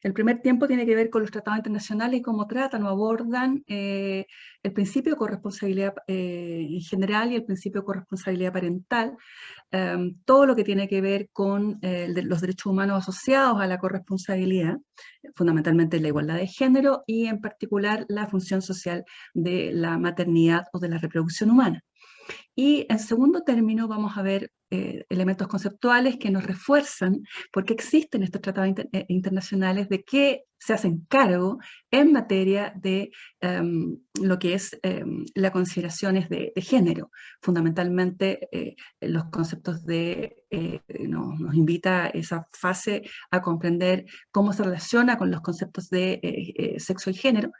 El primer tiempo tiene que ver con los tratados internacionales y cómo tratan o abordan el principio de corresponsabilidad en general y el principio de corresponsabilidad parental, todo lo que tiene que ver con los derechos humanos asociados a la corresponsabilidad, fundamentalmente la igualdad de género y en particular la función social de la maternidad o de la reproducción humana. Y en segundo término vamos a ver elementos conceptuales que nos refuerzan por qué existen estos tratados internacionales, de qué se hacen cargo en materia de lo que es las consideraciones de género. Fundamentalmente los conceptos nos invita esa fase a comprender cómo se relaciona con los conceptos de sexo y género,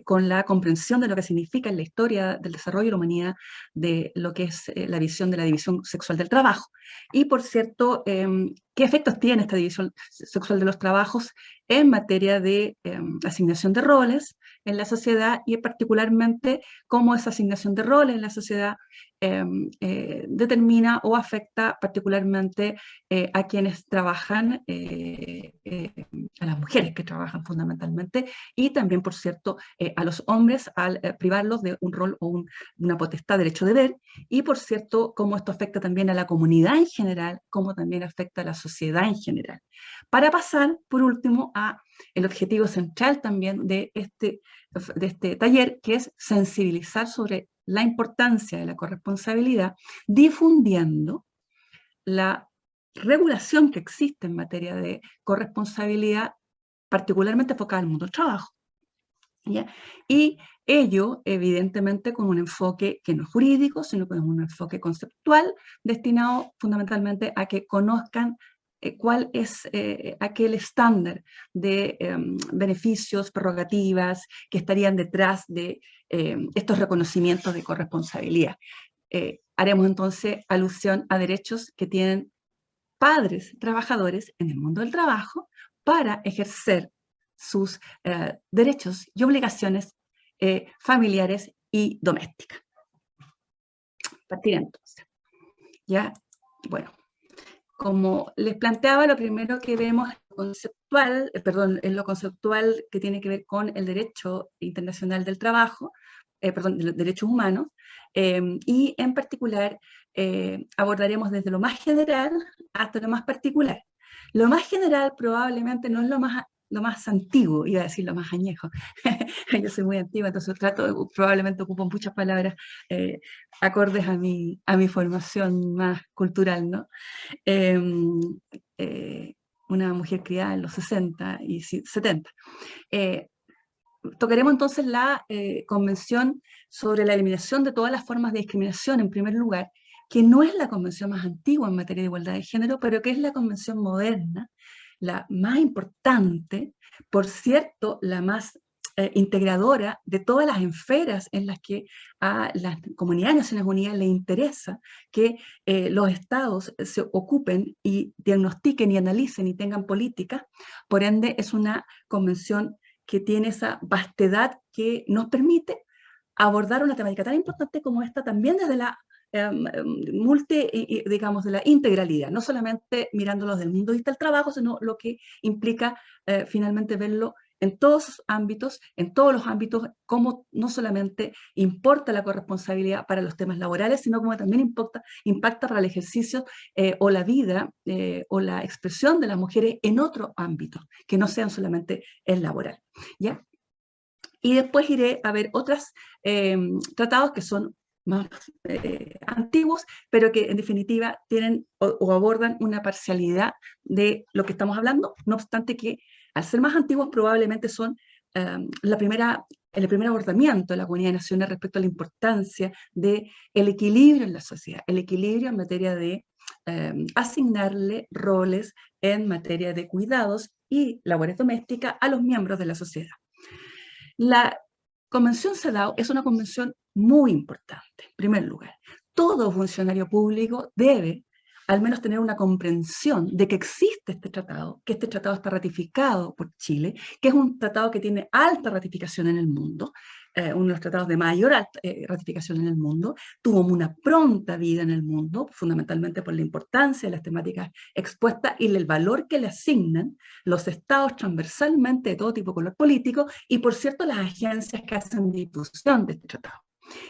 con la comprensión de lo que significa en la historia del desarrollo de la humanidad de lo que es la visión de la división sexual del trabajo. Y por cierto, ¿qué efectos tiene esta división sexual de los trabajos en materia de asignación de roles en la sociedad y particularmente cómo esa asignación de roles en la sociedad determina o afecta particularmente a quienes trabajan, a las mujeres que trabajan fundamentalmente, y también, por cierto, a los hombres al privarlos de un rol o una potestad, derecho-deber, y por cierto, cómo esto afecta también a la comunidad en general, cómo también afecta a la sociedad en general. Para pasar, por último, a el objetivo central también de este taller, que es sensibilizar sobre la importancia de la corresponsabilidad, difundiendo la regulación que existe en materia de corresponsabilidad, particularmente enfocada al mundo del trabajo. ¿Ya? Y ello, evidentemente, con un enfoque que no es jurídico, sino con un enfoque conceptual, destinado fundamentalmente a que conozcan cuál es aquel estándar de beneficios, prerrogativas que estarían detrás de estos reconocimientos de corresponsabilidad. Haremos entonces alusión a derechos que tienen padres trabajadores en el mundo del trabajo para ejercer sus derechos y obligaciones familiares y domésticas. Partir entonces. Ya, bueno, como les planteaba, lo primero que vemos es lo conceptual que tiene que ver con el derecho internacional del trabajo, de los derechos humanos, y en particular abordaremos desde lo más general hasta lo más particular. Lo más general probablemente no es lo más antiguo, iba a decir lo más añejo. Yo soy muy antigua, entonces probablemente ocupo muchas palabras acordes a mi formación más cultural, ¿no? Una mujer criada en los 60 y 70. Tocaremos entonces la Convención sobre la eliminación de todas las formas de discriminación, en primer lugar, que no es la convención más antigua en materia de igualdad de género, pero que es la convención moderna, la más importante, por cierto, la más integradora de todas las esferas en las que a la Comunidad de Naciones Unidas le interesa que los estados se ocupen y diagnostiquen y analicen y tengan políticas. Por ende, es una convención que tiene esa vastedad que nos permite abordar una temática tan importante como esta también desde la digamos, de la integralidad, no solamente mirándolos del mundo del trabajo, sino lo que implica finalmente verlo en todos sus ámbitos, en todos los ámbitos, cómo no solamente importa la corresponsabilidad para los temas laborales, sino como también impacta para el ejercicio o la vida o la expresión de las mujeres en otros ámbitos, que no sean solamente el laboral. ¿Ya? Y después iré a ver otros tratados que son más antiguos, pero que en definitiva tienen o abordan una parcialidad de lo que estamos hablando, no obstante que al ser más antiguos probablemente son el primer abordamiento de la Comunidad de Naciones respecto a la importancia del equilibrio en la sociedad, el equilibrio en materia de asignarle roles en materia de cuidados y labores domésticas a los miembros de la sociedad. La Convención CEDAW es una convención muy importante. En primer lugar, todo funcionario público debe al menos tener una comprensión de que existe este tratado, que este tratado está ratificado por Chile, que es un tratado que tiene alta ratificación en el mundo, uno de los tratados de mayor ratificación en el mundo, tuvo una pronta vida en el mundo, fundamentalmente por la importancia de las temáticas expuestas y el valor que le asignan los estados transversalmente de todo tipo de color político y, por cierto, las agencias que hacen difusión de este tratado.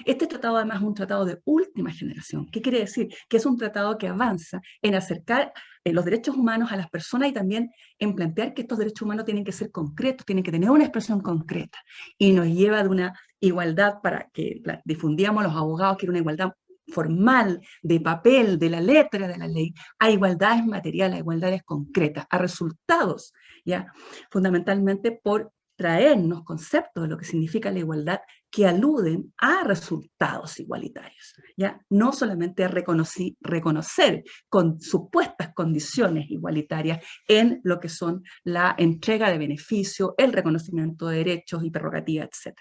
Este tratado además es un tratado de última generación. ¿Qué quiere decir? Que es un tratado que avanza en acercar los derechos humanos a las personas y también en plantear que estos derechos humanos tienen que ser concretos, tienen que tener una expresión concreta. Y nos lleva de una igualdad para que difundíamos los abogados, que era una igualdad formal, de papel, de la letra de la ley, a igualdades materiales, a igualdades concretas, a resultados, ¿ya? Fundamentalmente por traernos conceptos de lo que significa la igualdad que aluden a resultados igualitarios, ¿ya? No solamente a reconocer con supuestas condiciones igualitarias en lo que son la entrega de beneficios, el reconocimiento de derechos y prerrogativas, etc.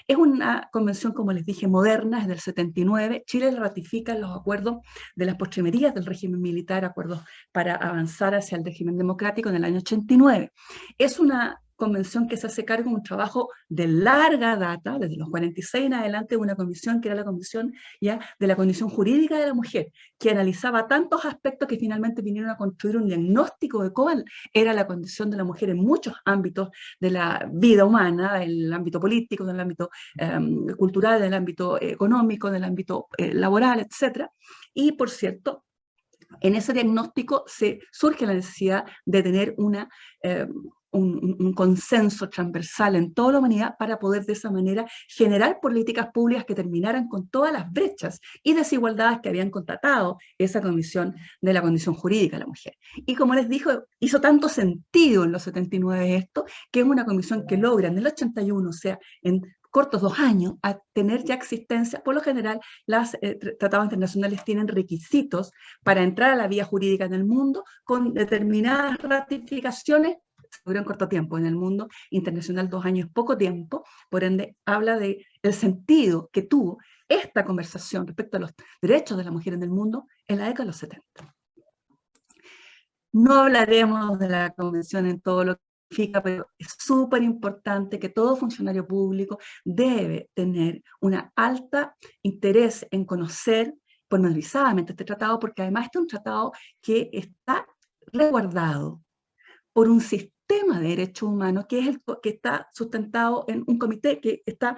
Es una convención, como les dije, moderna, es del 79. Chile ratifica los acuerdos de las postrimerías del régimen militar, acuerdos para avanzar hacia el régimen democrático en el año 89. Es una convención que se hace cargo de un trabajo de larga data, desde los 46 en adelante, una comisión que era la comisión ya de la condición jurídica de la mujer, que analizaba tantos aspectos que finalmente vinieron a construir un diagnóstico de cuál era la condición de la mujer en muchos ámbitos de la vida humana, en el ámbito político, en el ámbito cultural, en el ámbito económico, en el ámbito laboral, etc. Y, por cierto, en ese diagnóstico surge la necesidad de tener un consenso transversal en toda la humanidad para poder de esa manera generar políticas públicas que terminaran con todas las brechas y desigualdades que habían constatado esa comisión de la condición jurídica de la mujer. Y como les dijo, hizo tanto sentido en los 79 esto, que es una comisión que logra en el 81, o sea, en cortos 2 años, a tener ya existencia. Por lo general, los tratados internacionales tienen requisitos para entrar a la vía jurídica en el mundo con determinadas ratificaciones. Se logró en corto tiempo. En el mundo internacional 2 años es poco tiempo, por ende habla del sentido que tuvo esta conversación respecto a los derechos de la mujer en el mundo en la década de los 70. No hablaremos de la convención en todo lo que significa, pero es súper importante que todo funcionario público debe tener un alto interés en conocer pormenorizadamente este tratado, porque además este es un tratado que está resguardado por un sistema de derechos humanos que es el que está sustentado en un comité que está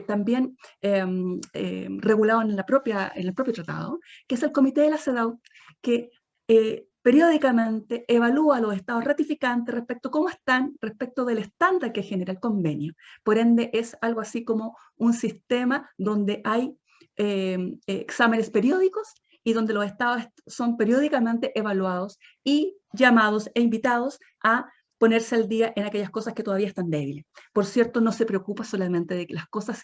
también regulado en el propio tratado, que es el Comité de la CEDAW, que periódicamente evalúa a los estados ratificantes respecto a cómo están, respecto del estándar que genera el convenio. Por ende, es algo así como un sistema donde hay exámenes periódicos y donde los estados son periódicamente evaluados y llamados e invitados a ponerse al día en aquellas cosas que todavía están débiles. Por cierto, no se preocupa solamente de que las cosas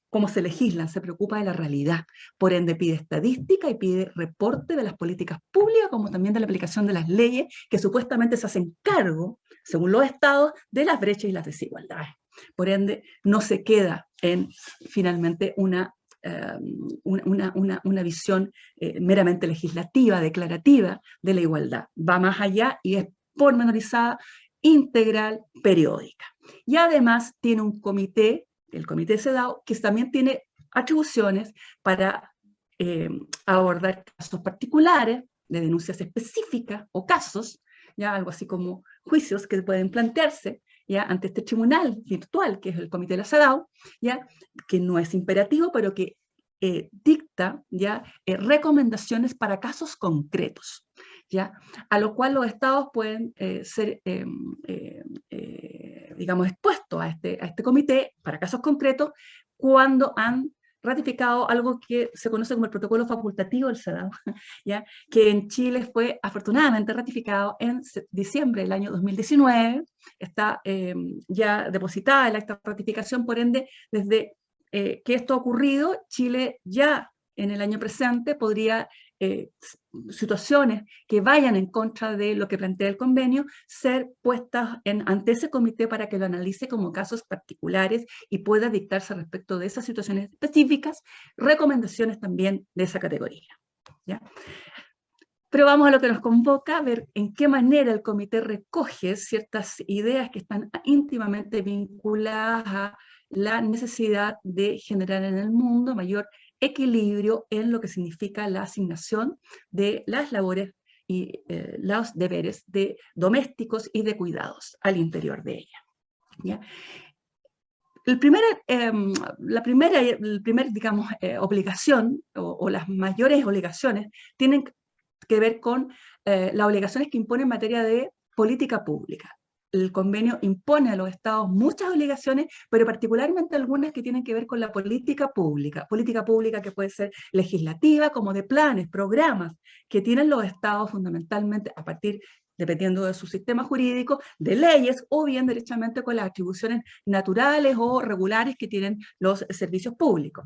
cómo se legislan, se preocupa de la realidad. Por ende, pide estadística y pide reporte de las políticas públicas, como también de la aplicación de las leyes que supuestamente se hacen cargo, según los estados, de las brechas y las desigualdades. Por ende, no se queda en, finalmente, una visión meramente legislativa, declarativa de la igualdad. Va más allá y es pormenorizada, integral, periódica. Y además tiene un comité, el Comité CEDAW, que también tiene atribuciones para abordar casos particulares de denuncias específicas o casos, ya algo así como juicios que pueden plantearse ya ante este tribunal virtual que es el Comité de la CEDAW, ya que no es imperativo, pero que dicta ya recomendaciones para casos concretos, ya a lo cual los estados pueden ser digamos expuestos a este comité para casos concretos cuando han ratificado algo que se conoce como el protocolo facultativo del CEDAW, ¿ya? Que en Chile fue afortunadamente ratificado en diciembre del año 2019, está ya depositada el acta de ratificación, por ende, desde que esto ha ocurrido, Chile ya en el año presente podría situaciones que vayan en contra de lo que plantea el convenio, ser puestas ante ese comité para que lo analice como casos particulares y pueda dictarse respecto de esas situaciones específicas, recomendaciones también de esa categoría, ¿ya? Pero vamos a lo que nos convoca, a ver en qué manera el comité recoge ciertas ideas que están íntimamente vinculadas a la necesidad de generar en el mundo mayor equilibrio en lo que significa la asignación de las labores y los deberes de domésticos y de cuidados al interior de ella. ¿Ya? La primera, digamos, obligación o las mayores obligaciones tienen que ver con las obligaciones que impone en materia de política pública. El convenio impone a los estados muchas obligaciones, pero particularmente algunas que tienen que ver con la política pública que puede ser legislativa, como de planes, programas, que tienen los estados fundamentalmente a partir, dependiendo de su sistema jurídico, de leyes, o bien derechamente con las atribuciones naturales o regulares que tienen los servicios públicos.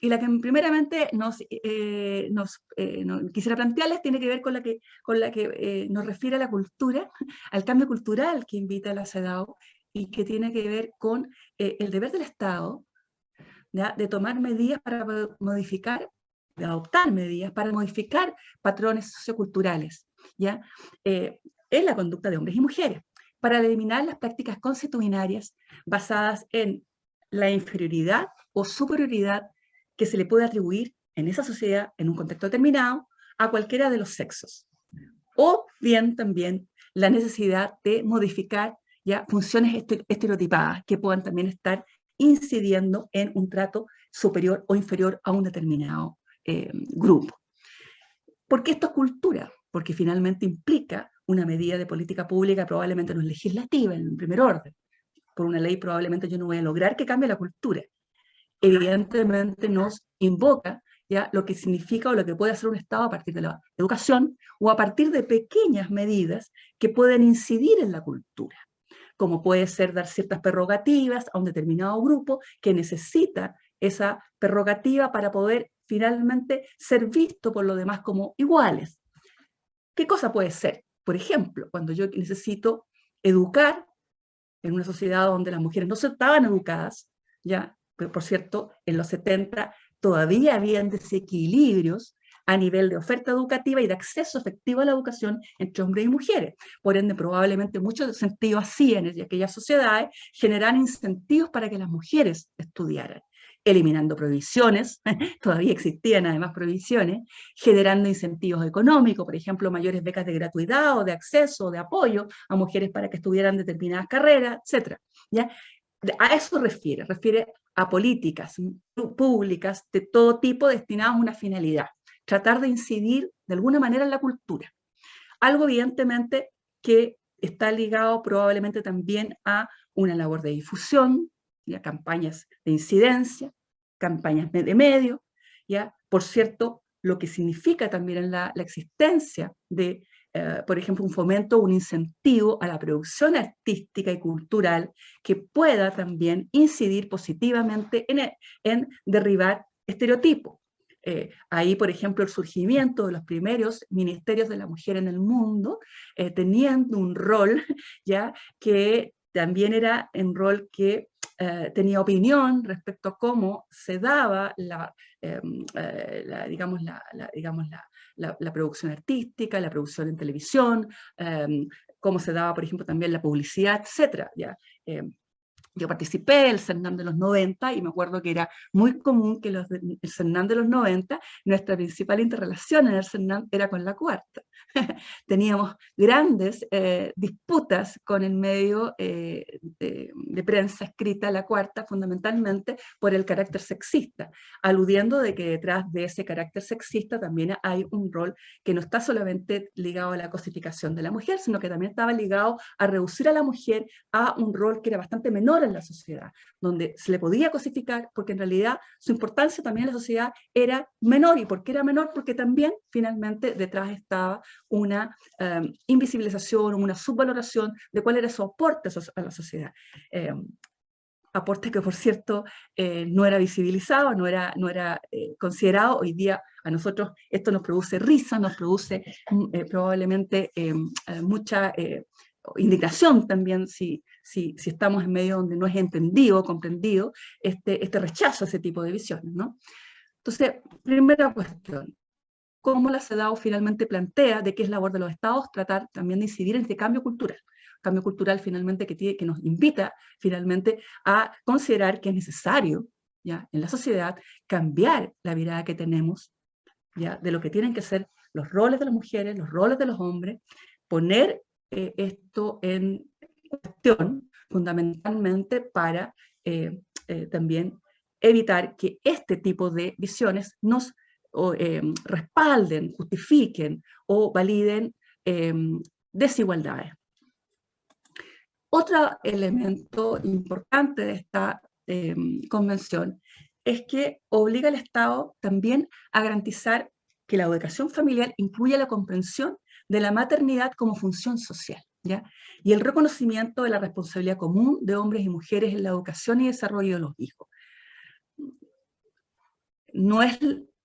Y la que primeramente quisiera plantearles tiene que ver con la que nos refiere a la cultura, al cambio cultural que invita la CEDAW y que tiene que ver con el deber del Estado, ¿ya?, de tomar medidas para modificar, de adoptar medidas para modificar patrones socioculturales, ¿ya? En la conducta de hombres y mujeres, para eliminar las prácticas consuetudinarias basadas en la inferioridad o superioridad que se le puede atribuir en esa sociedad, en un contexto determinado, a cualquiera de los sexos. O bien también la necesidad de modificar ya funciones estereotipadas que puedan también estar incidiendo en un trato superior o inferior a un determinado grupo. ¿Por qué esto es cultura? Porque finalmente implica una medida de política pública, probablemente no es legislativa en primer orden. Por una ley probablemente yo no voy a lograr que cambie la cultura. Evidentemente nos invoca ya lo que significa o lo que puede hacer un Estado a partir de la educación o a partir de pequeñas medidas que pueden incidir en la cultura, como puede ser dar ciertas prerrogativas a un determinado grupo que necesita esa prerrogativa para poder finalmente ser visto por los demás como iguales. ¿Qué cosa puede ser? Por ejemplo, cuando yo necesito educar en una sociedad donde las mujeres no estaban educadas, ya, por cierto, en los 70 todavía habían desequilibrios a nivel de oferta educativa y de acceso efectivo a la educación entre hombres y mujeres. Por ende, probablemente muchos sentidos hacían en aquellas sociedades generar incentivos para que las mujeres estudiaran, eliminando prohibiciones, todavía existían además prohibiciones, generando incentivos económicos, por ejemplo, mayores becas de gratuidad o de acceso o de apoyo a mujeres para que estudiaran determinadas carreras, etc. ¿Ya? A eso refiere a políticas públicas de todo tipo destinadas a una finalidad, tratar de incidir de alguna manera en la cultura. Algo evidentemente que está ligado probablemente también a una labor de difusión, ¿ya?, campañas de incidencia, campañas de medio, ¿ya? Por cierto, lo que significa también la existencia de, por ejemplo, un fomento, un incentivo a la producción artística y cultural que pueda también incidir positivamente en derribar estereotipos. Ahí, por ejemplo, el surgimiento de los primeros ministerios de la mujer en el mundo, teniendo un rol ya que también era un rol que tenía opinión respecto a cómo se daba la producción artística, la producción en televisión, cómo se daba, por ejemplo, también la publicidad, etc. ¿Ya? Yo participé del CERNAM de los 90 y me acuerdo que era muy común que el CERNAM de los 90, nuestra principal interrelación en el CERNAM era con la cuarta. Teníamos grandes disputas con el medio de prensa escrita, la cuarta, fundamentalmente por el carácter sexista, aludiendo de que detrás de ese carácter sexista también hay un rol que no está solamente ligado a la cosificación de la mujer, sino que también estaba ligado a reducir a la mujer a un rol que era bastante menor en la sociedad, donde se le podía cosificar porque en realidad su importancia también en la sociedad era menor. ¿Y por qué era menor? Porque también finalmente detrás estaba una invisibilización, una subvaloración de cuál era su aporte a la sociedad. Aporte que, por cierto, no era visibilizado, no era considerado. Hoy día a nosotros esto nos produce risa, nos produce probablemente mucha indignación también si estamos en medio donde no es entendido o comprendido este rechazo a ese tipo de visiones, ¿no? Entonces, primera cuestión, cómo la CEDAW finalmente plantea de que es labor de los estados tratar también de incidir en este cambio cultural. cambio cultural finalmente que nos invita finalmente a considerar que es necesario, ¿ya?, en la sociedad cambiar la mirada que tenemos, ¿ya?, de lo que tienen que ser los roles de las mujeres, los roles de los hombres, poner esto en cuestión fundamentalmente para también evitar que este tipo de visiones nos respalden, justifiquen o validen desigualdades. Otro elemento importante de esta convención es que obliga al Estado también a garantizar que la educación familiar incluya la comprensión de la maternidad como función social, ¿ya?, y el reconocimiento de la responsabilidad común de hombres y mujeres en la educación y desarrollo de los hijos. No es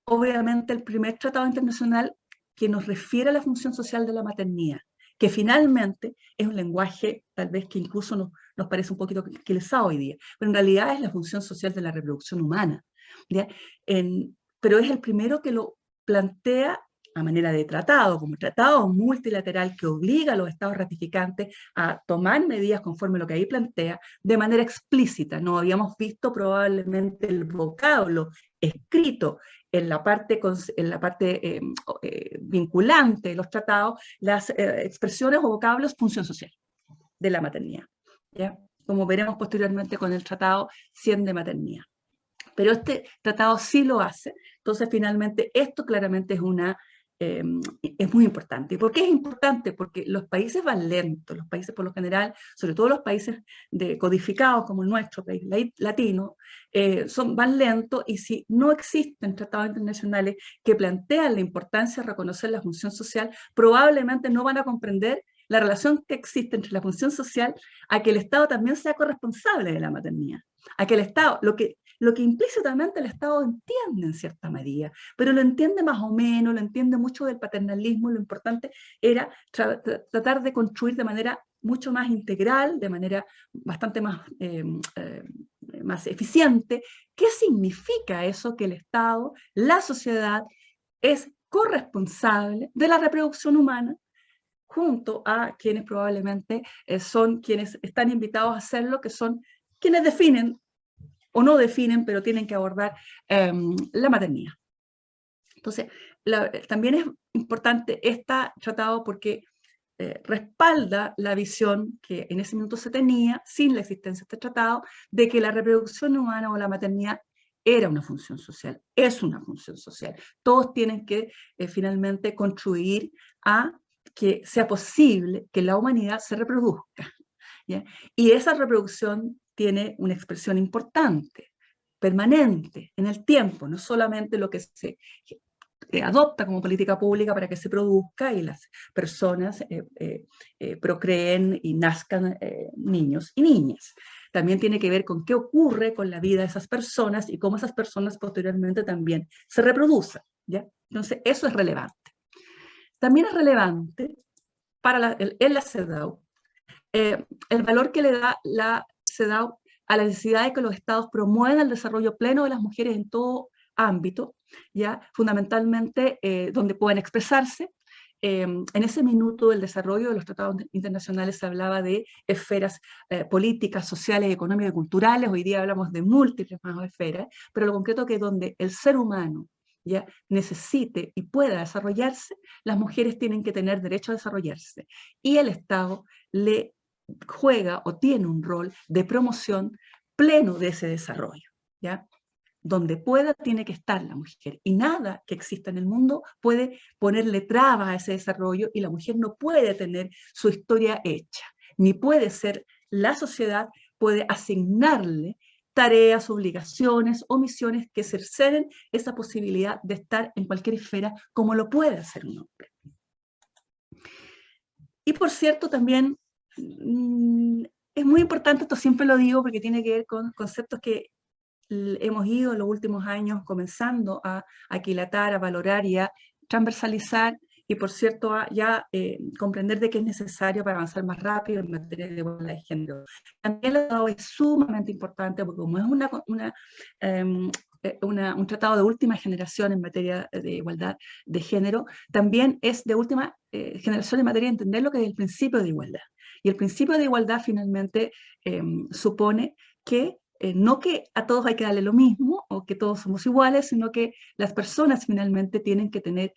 obviamente el primer tratado internacional que nos refiere a la función social de la maternidad, que finalmente es un lenguaje tal vez que incluso nos parece un poquito quilesado hoy día, pero en realidad es la función social de la reproducción humana, ¿ya? Pero es el primero que lo plantea a manera de tratado, como tratado multilateral que obliga a los estados ratificantes a tomar medidas conforme a lo que ahí plantea, de manera explícita. No habíamos visto probablemente el vocablo escrito en la parte vinculante de los tratados, las expresiones o vocablos función social de la maternidad, ¿ya?, como veremos posteriormente con el tratado 100 de maternidad. Pero este tratado sí lo hace, entonces finalmente esto claramente es muy importante. ¿Y por qué es importante? Porque los países van lentos, los países por lo general, sobre todo los países codificados como el nuestro, país latino, van lentos, y si no existen tratados internacionales que plantean la importancia de reconocer la función social, probablemente no van a comprender la relación que existe entre la función social a que el Estado también sea corresponsable de la maternidad, a que el Estado, lo que implícitamente el Estado entiende en cierta medida, pero lo entiende más o menos, lo entiende mucho del paternalismo. Lo importante era tratar de construir de manera mucho más integral, de manera bastante más eficiente. ¿Qué significa eso? Que el Estado, la sociedad, es corresponsable de la reproducción humana, junto a quienes probablemente son quienes están invitados a hacerlo, que son quienes definen o no definen, pero tienen que abordar la maternidad. Entonces, también es importante este tratado porque respalda la visión que en ese momento se tenía, sin la existencia de este tratado, de que la reproducción humana o la maternidad era una función social, es una función social. Todos tienen que finalmente contribuir a que sea posible que la humanidad se reproduzca, ¿ya? Y esa reproducción tiene una expresión importante, permanente, en el tiempo, no solamente lo que se adopta como política pública para que se produzca y las personas procreen y nazcan niños y niñas. También tiene que ver con qué ocurre con la vida de esas personas y cómo esas personas posteriormente también se reproducen, ¿ya? Entonces, eso es relevante. También es relevante en la CEDAW el valor que le da la CEDAW a la necesidad de que los estados promuevan el desarrollo pleno de las mujeres en todo ámbito, ¿ya? Fundamentalmente donde puedan expresarse. En ese minuto del desarrollo de los tratados internacionales se hablaba de esferas políticas, sociales, económicas y culturales. Hoy día hablamos de múltiples más esferas, pero lo concreto que donde el ser humano ya necesite y pueda desarrollarse, las mujeres tienen que tener derecho a desarrollarse. Y el Estado le juega o tiene un rol de promoción pleno de ese desarrollo, ¿ya? Donde pueda, tiene que estar la mujer, y nada que exista en el mundo puede ponerle trabas a ese desarrollo, y la mujer no puede tener su historia hecha, ni puede ser, la sociedad puede asignarle tareas, obligaciones o misiones que cercenen esa posibilidad de estar en cualquier esfera como lo puede hacer un hombre. Y por cierto, también es muy importante, esto siempre lo digo porque tiene que ver con conceptos que hemos ido en los últimos años comenzando a aquilatar, a valorar y a transversalizar, y por cierto ya comprender de qué es necesario para avanzar más rápido en materia de igualdad de género. También el tratado es sumamente importante porque como es un tratado de última generación en materia de igualdad de género, también es de última generación en materia de entender lo que es el principio de igualdad. Y el principio de igualdad finalmente supone que no que a todos hay que darle lo mismo o que todos somos iguales, sino que las personas finalmente tienen que tener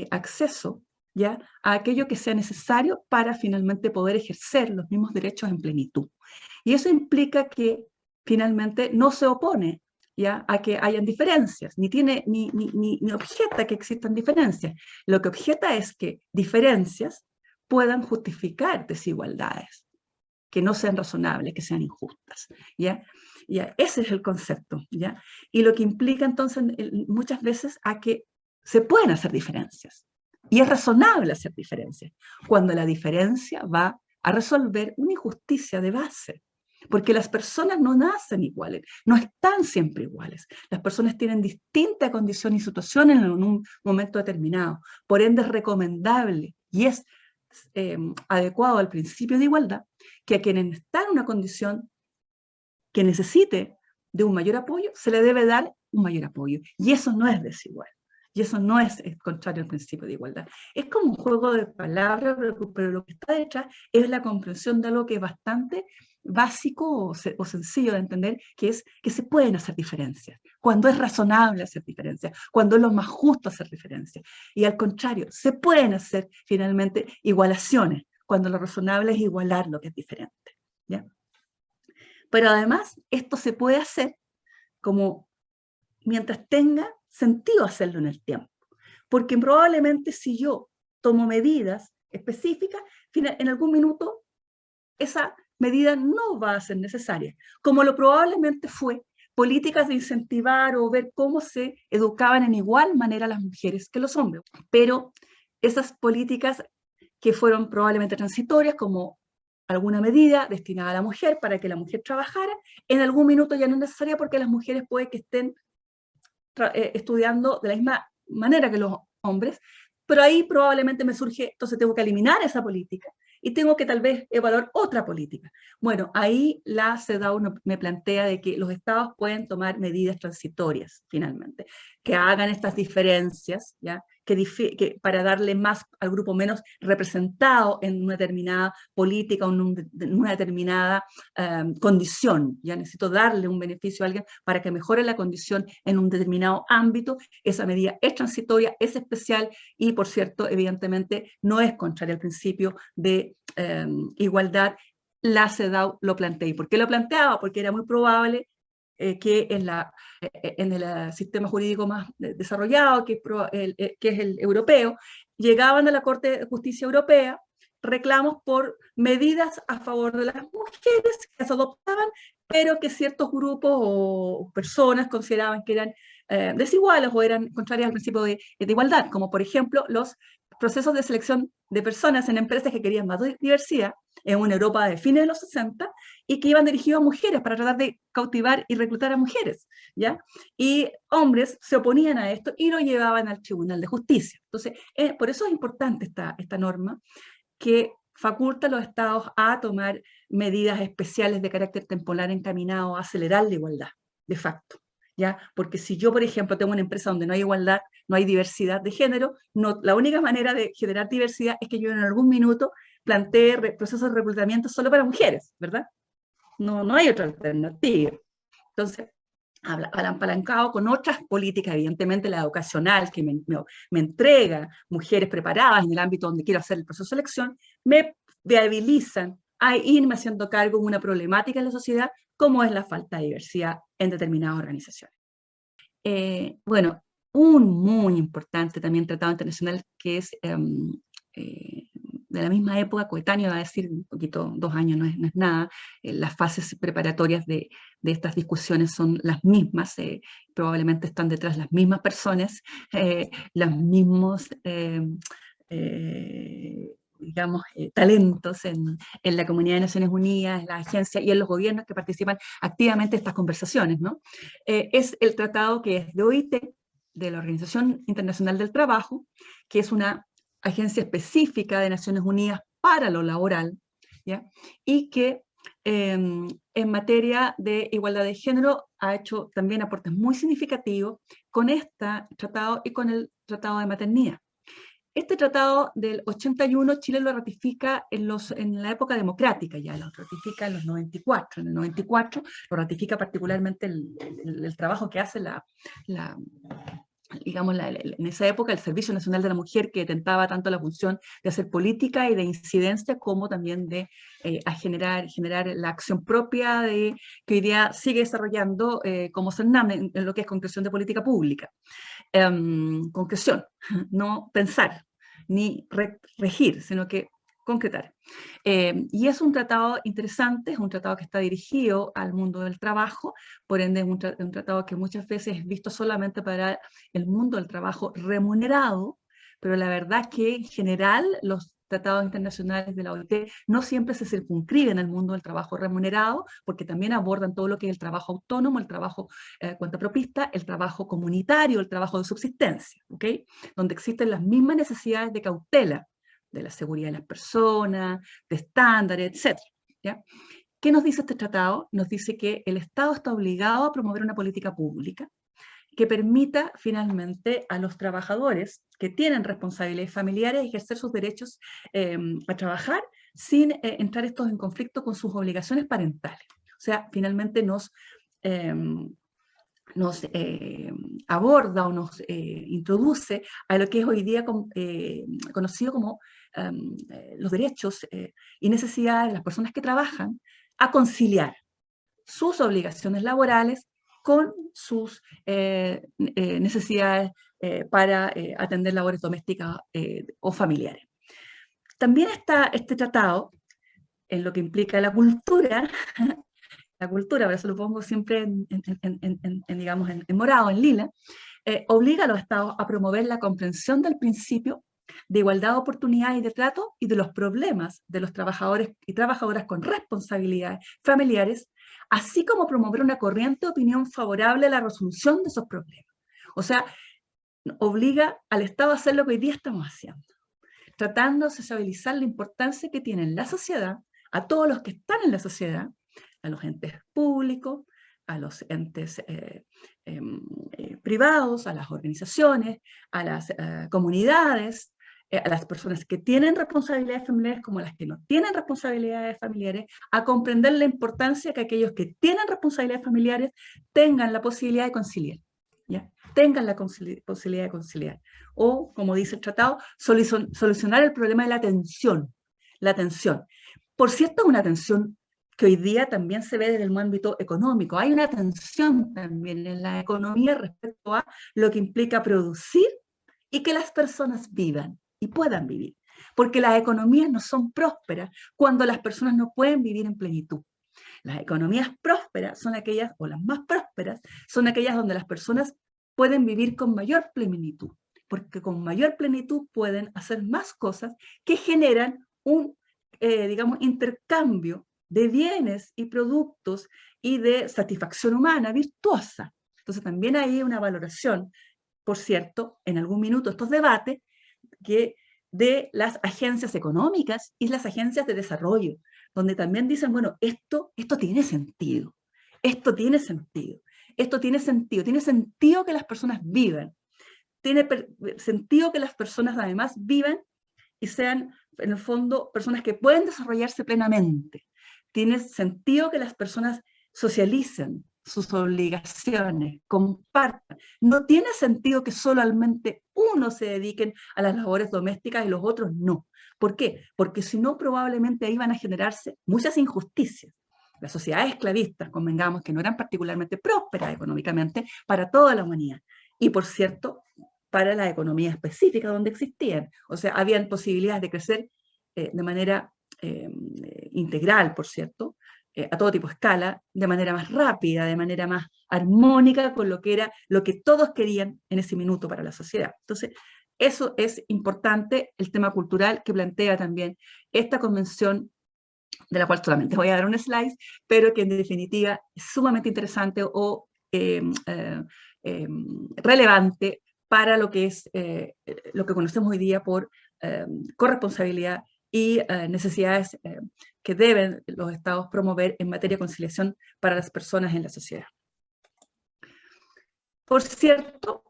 acceso, ¿ya?, a aquello que sea necesario para finalmente poder ejercer los mismos derechos en plenitud. Y eso implica que finalmente no se opone, ¿ya?, a que hayan diferencias, ni objeta que existan diferencias. Lo que objeta es que diferencias puedan justificar desigualdades, que no sean razonables, que sean injustas, ¿ya? ¿Ya? Ese es el concepto, ¿ya? Y lo que implica entonces muchas veces a que se pueden hacer diferencias, y es razonable hacer diferencias, cuando la diferencia va a resolver una injusticia de base, porque las personas no nacen iguales, no están siempre iguales. Las personas tienen distinta condición y situación en un momento determinado. Por ende, es recomendable y es adecuado al principio de igualdad que a quienes están en una condición que necesite de un mayor apoyo, se le debe dar un mayor apoyo. Y eso no es desigual. Y eso no es contrario al principio de igualdad. Es como un juego de palabras, pero lo que está detrás es la comprensión de algo que es bastante básico o sencillo de entender, que es que se pueden hacer diferencias, cuando es razonable hacer diferencias, cuando es lo más justo hacer diferencias. Y al contrario, se pueden hacer finalmente igualaciones, cuando lo razonable es igualar lo que es diferente, ¿ya? Pero además, esto se puede hacer como mientras tenga sentido hacerlo en el tiempo. Porque probablemente si yo tomo medidas específicas, en algún minuto esa medida no va a ser necesaria, como lo probablemente fue políticas de incentivar o ver cómo se educaban en igual manera las mujeres que los hombres. Pero esas políticas que fueron probablemente transitorias, como alguna medida destinada a la mujer para que la mujer trabajara, en algún minuto ya no es necesaria porque las mujeres puede que estén estudiando de la misma manera que los hombres, pero ahí probablemente me surge, entonces tengo que eliminar esa política y tengo que tal vez evaluar otra política. Bueno, ahí la CEDAW me plantea de que los estados pueden tomar medidas transitorias, finalmente, que hagan estas diferencias, ¿ya?, que para darle más al grupo menos representado en una determinada política o en una determinada condición. Ya necesito darle un beneficio a alguien para que mejore la condición en un determinado ámbito. Esa medida es transitoria, es especial y, por cierto, evidentemente no es contraria al principio de igualdad. La CEDAW lo plantea. ¿Y por qué lo planteaba? Porque era muy probable que en el sistema jurídico más desarrollado, que es el europeo, llegaban a la Corte de Justicia Europea reclamos por medidas a favor de las mujeres que se adoptaban, pero que ciertos grupos o personas consideraban que eran desiguales o eran contrarias al principio de igualdad, como por ejemplo los procesos de selección de personas en empresas que querían más diversidad en una Europa de fines de los 60 y que iban dirigidos a mujeres para tratar de cautivar y reclutar a mujeres, ¿ya? Y hombres se oponían a esto y lo llevaban al Tribunal de Justicia. Entonces, por eso es importante esta norma, que faculta a los estados a tomar medidas especiales de carácter temporal encaminado a acelerar la igualdad, de facto, ¿ya? Porque si yo, por ejemplo, tengo una empresa donde no hay igualdad, no hay diversidad de género, la única manera de generar diversidad es que yo en algún minuto plantee procesos de reclutamiento solo para mujeres, ¿verdad? No hay otra alternativa. Entonces, apalancado con otras políticas, evidentemente la educacional, que me entrega mujeres preparadas en el ámbito donde quiero hacer el proceso de selección, me viabilizan a irme haciendo cargo de una problemática en la sociedad, como es la falta de diversidad en determinadas organizaciones. Bueno, un muy importante también tratado internacional que es de la misma época, coetáneo, va a decir un poquito, 2 años no es nada, las fases preparatorias de estas discusiones son las mismas, probablemente están detrás las mismas personas, los mismos, digamos, talentos en la comunidad de Naciones Unidas, en las agencias y en los gobiernos que participan activamente en estas conversaciones, ¿no? Es el tratado que es de OIT, de la Organización Internacional del Trabajo, que es una agencia específica de Naciones Unidas para lo laboral, ¿ya? Y que en materia de igualdad de género ha hecho también aportes muy significativos con este tratado y con el tratado de maternidad. Este tratado del 81 Chile lo ratifica en la época democrática, ya lo ratifica en los 94. En el 94 lo ratifica particularmente el trabajo que hace digamos, en esa época el Servicio Nacional de la Mujer, que tentaba tanto la función de hacer política y de incidencia, como también de generar la acción propia que hoy día sigue desarrollando como CERNAM en lo que es concreción de política pública. Concreción, no pensar, ni regir, sino que concretar. Y es un tratado interesante, es un tratado que está dirigido al mundo del trabajo, por ende es un tratado que muchas veces es visto solamente para el mundo del trabajo remunerado, pero la verdad es que en general los tratados internacionales de la OIT no siempre se circunscriben al mundo del trabajo remunerado, porque también abordan todo lo que es el trabajo autónomo, el trabajo cuentapropista, el trabajo comunitario, el trabajo de subsistencia, ¿ok? Donde existen las mismas necesidades de cautela, de la seguridad de las personas, de estándares, etc. ¿Ya? ¿Qué nos dice este tratado? Nos dice que el Estado está obligado a promover una política pública que permita finalmente a los trabajadores que tienen responsabilidades familiares ejercer sus derechos a trabajar sin entrar estos en conflicto con sus obligaciones parentales. O sea, finalmente nos aborda o nos introduce a lo que es hoy día conocido como los derechos y necesidades de las personas que trabajan a conciliar sus obligaciones laborales con sus necesidades para atender labores domésticas o familiares. También está este tratado en lo que implica la cultura, por eso lo pongo siempre digamos, en morado, en lila, obliga a los estados a promover la comprensión del principio de igualdad de oportunidades y de trato y de los problemas de los trabajadores y trabajadoras con responsabilidades familiares, así como promover una corriente de opinión favorable a la resolución de esos problemas. O sea, obliga al Estado a hacer lo que hoy día estamos haciendo, tratando de sociabilizar la importancia que tiene en la sociedad, a todos los que están en la sociedad, a los entes públicos, a los entes privados, a las organizaciones, a las comunidades, a las personas que tienen responsabilidades familiares como las que no tienen responsabilidades familiares, a comprender la importancia que aquellos que tienen responsabilidades familiares tengan la posibilidad de conciliar, ¿ya? Tengan la posibilidad de conciliar. O, como dice el tratado, solucionar el problema de la tensión. La tensión. Por cierto, una tensión que hoy día también se ve desde el ámbito económico. Hay una tensión también en la economía respecto a lo que implica producir y que las personas vivan y puedan vivir. Porque las economías no son prósperas cuando las personas no pueden vivir en plenitud. Las economías prósperas son aquellas, o las más prósperas, son aquellas donde las personas pueden vivir con mayor plenitud, porque con mayor plenitud pueden hacer más cosas que generan un, digamos, intercambio de bienes y productos y de satisfacción humana virtuosa. Entonces también hay una valoración, por cierto, en algún minuto estos debates, que de las agencias económicas y las agencias de desarrollo, donde también dicen, bueno, esto tiene sentido, esto tiene sentido, esto tiene sentido que las personas vivan, tiene sentido que las personas además vivan y sean, en el fondo, personas que pueden desarrollarse plenamente. Tiene sentido que las personas socialicen sus obligaciones, compartan. No tiene sentido que solamente unos se dediquen a las labores domésticas y los otros no. ¿Por qué? Porque si no, probablemente ahí van a generarse muchas injusticias. Las sociedades esclavistas, convengamos que no eran particularmente prósperas económicamente para toda la humanidad. Y por cierto, para la economía específica donde existían. O sea, habían posibilidades de crecer de manera integral, por cierto, a todo tipo de escala, de manera más rápida, de manera más armónica con lo que era lo que todos querían en ese minuto para la sociedad. Entonces, eso es importante, el tema cultural que plantea también esta convención, de la cual solamente voy a dar un slide, pero que en definitiva es sumamente interesante o relevante para lo que es lo que conocemos hoy día por corresponsabilidad y necesidades que deben los estados promover en materia de conciliación para las personas en la sociedad. Por cierto,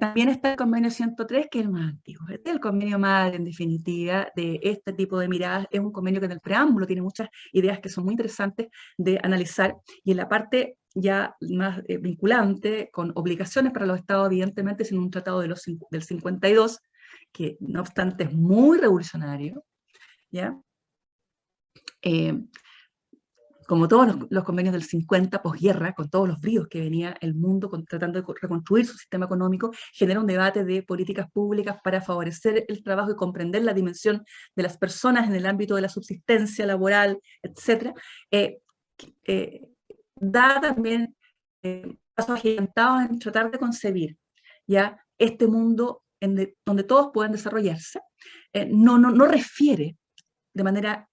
También está el convenio 103, que es el más antiguo. Este es el convenio madre, en definitiva, de este tipo de miradas. Es un convenio que en el preámbulo tiene muchas ideas que son muy interesantes de analizar, y en la parte ya más vinculante, con obligaciones para los estados, evidentemente, es un tratado del 52, que no obstante es muy revolucionario, ¿ya? Como todos los convenios del 50, posguerra, con todos los bríos que venía el mundo tratando de reconstruir su sistema económico, genera un debate de políticas públicas para favorecer el trabajo y comprender la dimensión de las personas en el ámbito de la subsistencia laboral, etc. Da también pasos agigantados en tratar de concebir ya este mundo donde todos puedan desarrollarse. No refiere de manera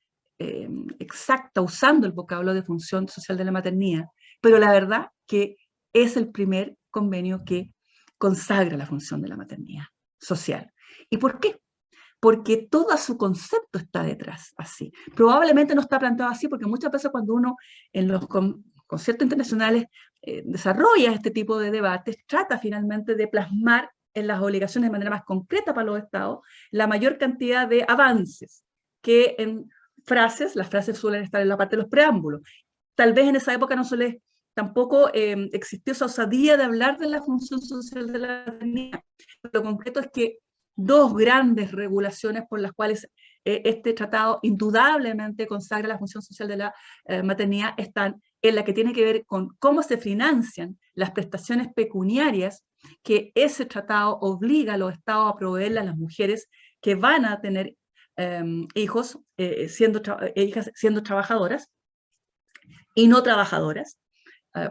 exacta, usando el vocablo de función social de la maternidad, pero la verdad que es el primer convenio que consagra la función de la maternidad social. ¿Y por qué? Porque todo su concepto está detrás, así. Probablemente no está planteado así, porque muchas veces cuando uno en los conciertos internacionales desarrolla este tipo de debates, trata finalmente de plasmar en las obligaciones de manera más concreta para los estados la mayor cantidad de avances que en frases, las frases suelen estar en la parte de los preámbulos. Tal vez en esa época no se les tampoco existió esa osadía de hablar de la función social de la maternidad. Lo concreto es que dos grandes regulaciones por las cuales este tratado indudablemente consagra la función social de la maternidad están en la que tiene que ver con cómo se financian las prestaciones pecuniarias que ese tratado obliga a los estados a proveerle a las mujeres que van a tener hijos hijas siendo trabajadoras y no trabajadoras,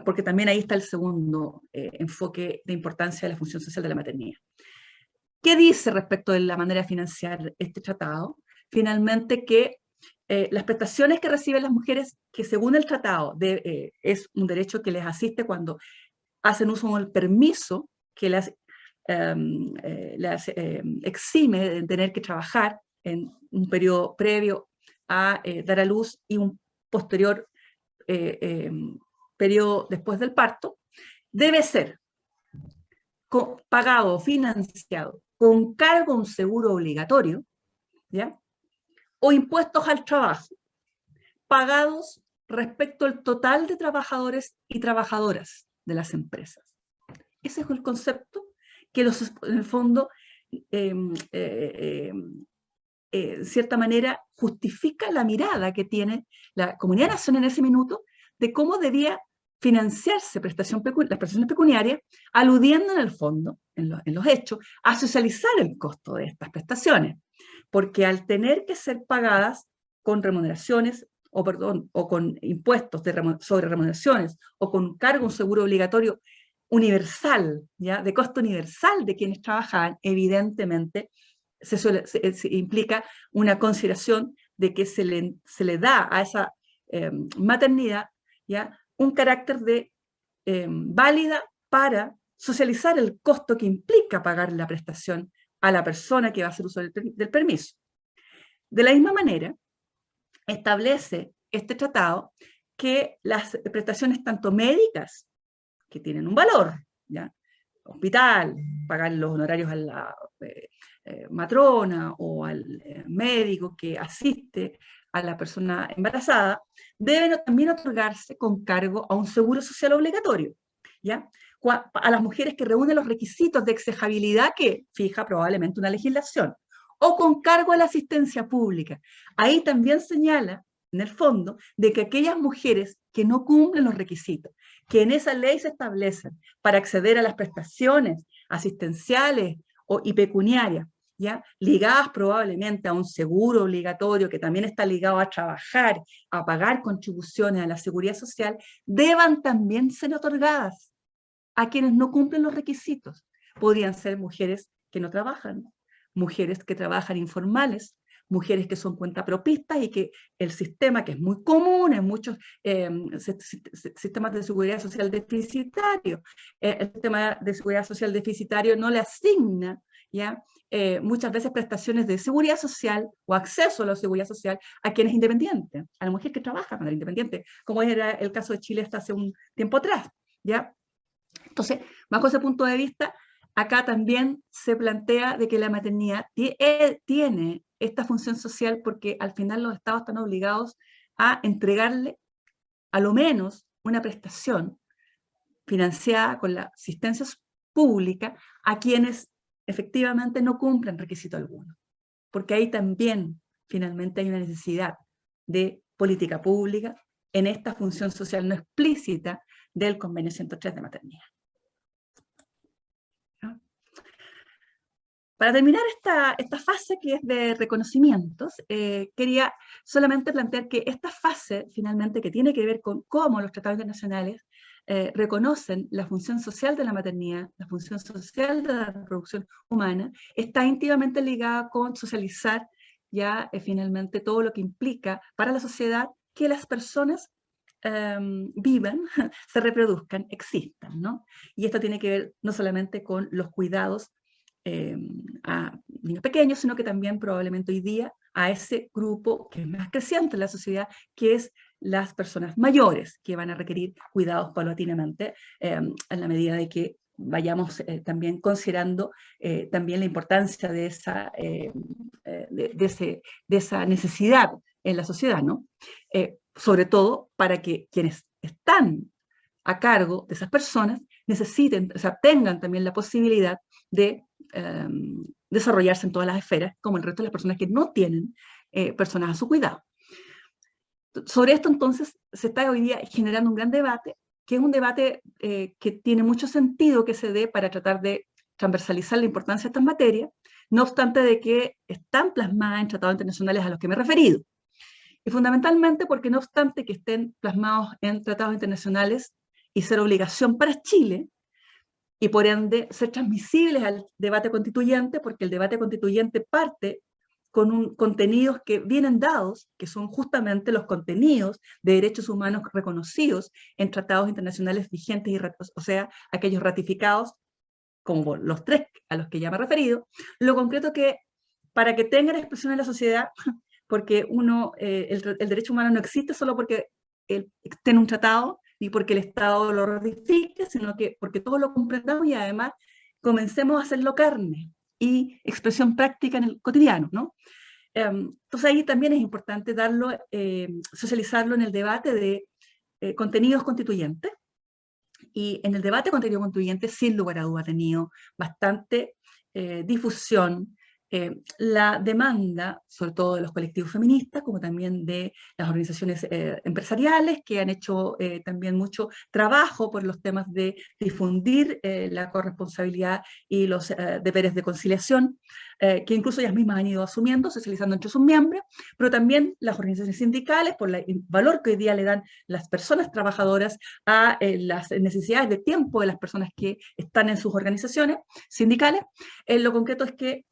porque también ahí está el segundo enfoque de importancia de la función social de la maternidad. ¿Qué dice respecto de la manera de financiar este tratado? Finalmente que las prestaciones que reciben las mujeres, que según el tratado es un derecho que les asiste cuando hacen uso del permiso que las exime de tener que trabajar en un periodo previo a dar a luz y un posterior periodo después del parto, debe ser pagado, financiado, con cargo a un seguro obligatorio, ¿ya? O impuestos al trabajo, pagados respecto al total de trabajadores y trabajadoras de las empresas. Ese es el concepto que en el fondo, en cierta manera, justifica la mirada que tiene la Comunidad de Naciones en ese minuto de cómo debía financiarse las prestaciones pecuniarias, aludiendo en el fondo, en los hechos, a socializar el costo de estas prestaciones, porque al tener que ser pagadas con remuneraciones, o con impuestos sobre remuneraciones, o con cargo un seguro obligatorio universal, ¿ya? De costo universal de quienes trabajaban, evidentemente se implica una consideración de que se le da a esa maternidad, ¿ya? Un carácter de válida para socializar el costo que implica pagar la prestación a la persona que va a hacer uso del permiso. De la misma manera, establece este tratado que las prestaciones tanto médicas, que tienen un valor, ¿ya? Hospital, pagar los honorarios a la matrona o al médico que asiste a la persona embarazada, deben también otorgarse con cargo a un seguro social obligatorio, ¿ya? A las mujeres que reúnen los requisitos de exejabilidad que fija probablemente una legislación, o con cargo a la asistencia pública. Ahí también señala, en el fondo, de que aquellas mujeres que no cumplen los requisitos, que en esa ley se establecen para acceder a las prestaciones asistenciales y pecuniarias, ¿ya? Ligadas probablemente a un seguro obligatorio que también está ligado a trabajar, a pagar contribuciones a la seguridad social, deban también ser otorgadas a quienes no cumplen los requisitos. Podrían ser mujeres que no trabajan, mujeres que trabajan informales, mujeres que son cuentapropistas y que el sistema, que es muy común en muchos sistemas de seguridad social deficitarios, el sistema de seguridad social deficitario no le asigna, ¿ya? Muchas veces prestaciones de seguridad social o acceso a la seguridad social a quienes independientes, a la mujer que trabaja de manera independiente, como era el caso de Chile hasta hace un tiempo atrás, ¿ya? Entonces, bajo ese punto de vista, acá también se plantea de que la maternidad tiene esta función social porque al final los estados están obligados a entregarle a lo menos una prestación financiada con la asistencia pública a quienes efectivamente no cumplen requisito alguno. Porque ahí también finalmente hay una necesidad de política pública en esta función social no explícita del Convenio 103 de maternidad. ¿No? Para terminar esta fase que es de reconocimientos, quería solamente plantear que esta fase finalmente que tiene que ver con cómo los tratados internacionales reconocen la función social de la maternidad, la función social de la reproducción humana, está íntimamente ligada con socializar ya finalmente todo lo que implica para la sociedad que las personas vivan, se reproduzcan, existan, ¿no? Y esto tiene que ver no solamente con los cuidados a niños pequeños, sino que también probablemente hoy día a ese grupo que es más creciente en la sociedad, que es las personas mayores, que van a requerir cuidados paulatinamente en la medida de que vayamos también considerando también la importancia de esa necesidad en la sociedad, ¿no? Sobre todo para que quienes están a cargo de esas personas necesiten, o sea, tengan también la posibilidad de desarrollarse en todas las esferas, como el resto de las personas que no tienen personas a su cuidado. Sobre esto, entonces, se está hoy día generando un gran debate, que es un debate que tiene mucho sentido que se dé para tratar de transversalizar la importancia de estas materias, no obstante de que están plasmadas en tratados internacionales a los que me he referido. Y fundamentalmente porque no obstante que estén plasmados en tratados internacionales y ser obligación para Chile, y por ende ser transmisibles al debate constituyente, porque el debate constituyente parte con contenidos que vienen dados, que son justamente los contenidos de derechos humanos reconocidos en tratados internacionales vigentes, o sea, aquellos ratificados, como los 3 a los que ya me he referido. Lo concreto que, para que tengan expresión en la sociedad, porque el derecho humano no existe solo porque esté en un tratado, ni porque el Estado lo ratifique, sino que porque todos lo comprendamos y además comencemos a hacerlo carne y expresión práctica en el cotidiano, ¿no? Entonces ahí también es importante socializarlo en el debate de contenidos constituyentes, y en el debate contenido constituyente, sin lugar a duda, ha tenido bastante difusión la demanda, sobre todo de los colectivos feministas, como también de las organizaciones empresariales, que han hecho también mucho trabajo por los temas de difundir la corresponsabilidad y los deberes de conciliación, que incluso ellas mismas han ido asumiendo, socializando entre sus miembros, pero también las organizaciones sindicales, por el valor que hoy día le dan las personas trabajadoras a las necesidades de tiempo de las personas que están en sus organizaciones sindicales. Lo concreto es que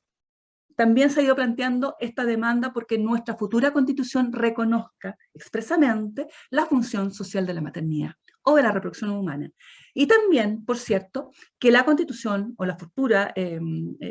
también se ha ido planteando esta demanda porque nuestra futura constitución reconozca expresamente la función social de la maternidad o de la reproducción humana. Y también, por cierto, que la constitución o la futura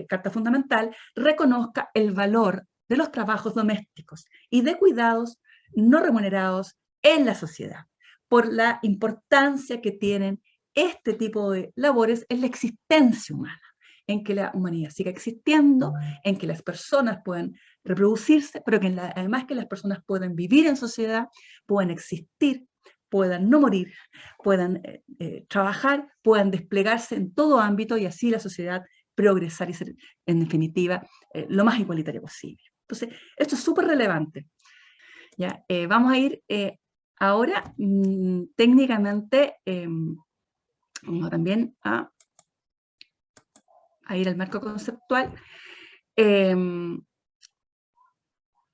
Carta Fundamental reconozca el valor de los trabajos domésticos y de cuidados no remunerados en la sociedad, por la importancia que tienen este tipo de labores en la existencia humana, en que la humanidad siga existiendo, en que las personas puedan reproducirse, pero que además que las personas puedan vivir en sociedad, puedan existir, puedan no morir, puedan trabajar, puedan desplegarse en todo ámbito y así la sociedad progresar y ser, en definitiva, lo más igualitaria posible. Entonces, esto es súper relevante. ¿Ya? Vamos a ir ahora técnicamente, vamos también a ir al marco conceptual.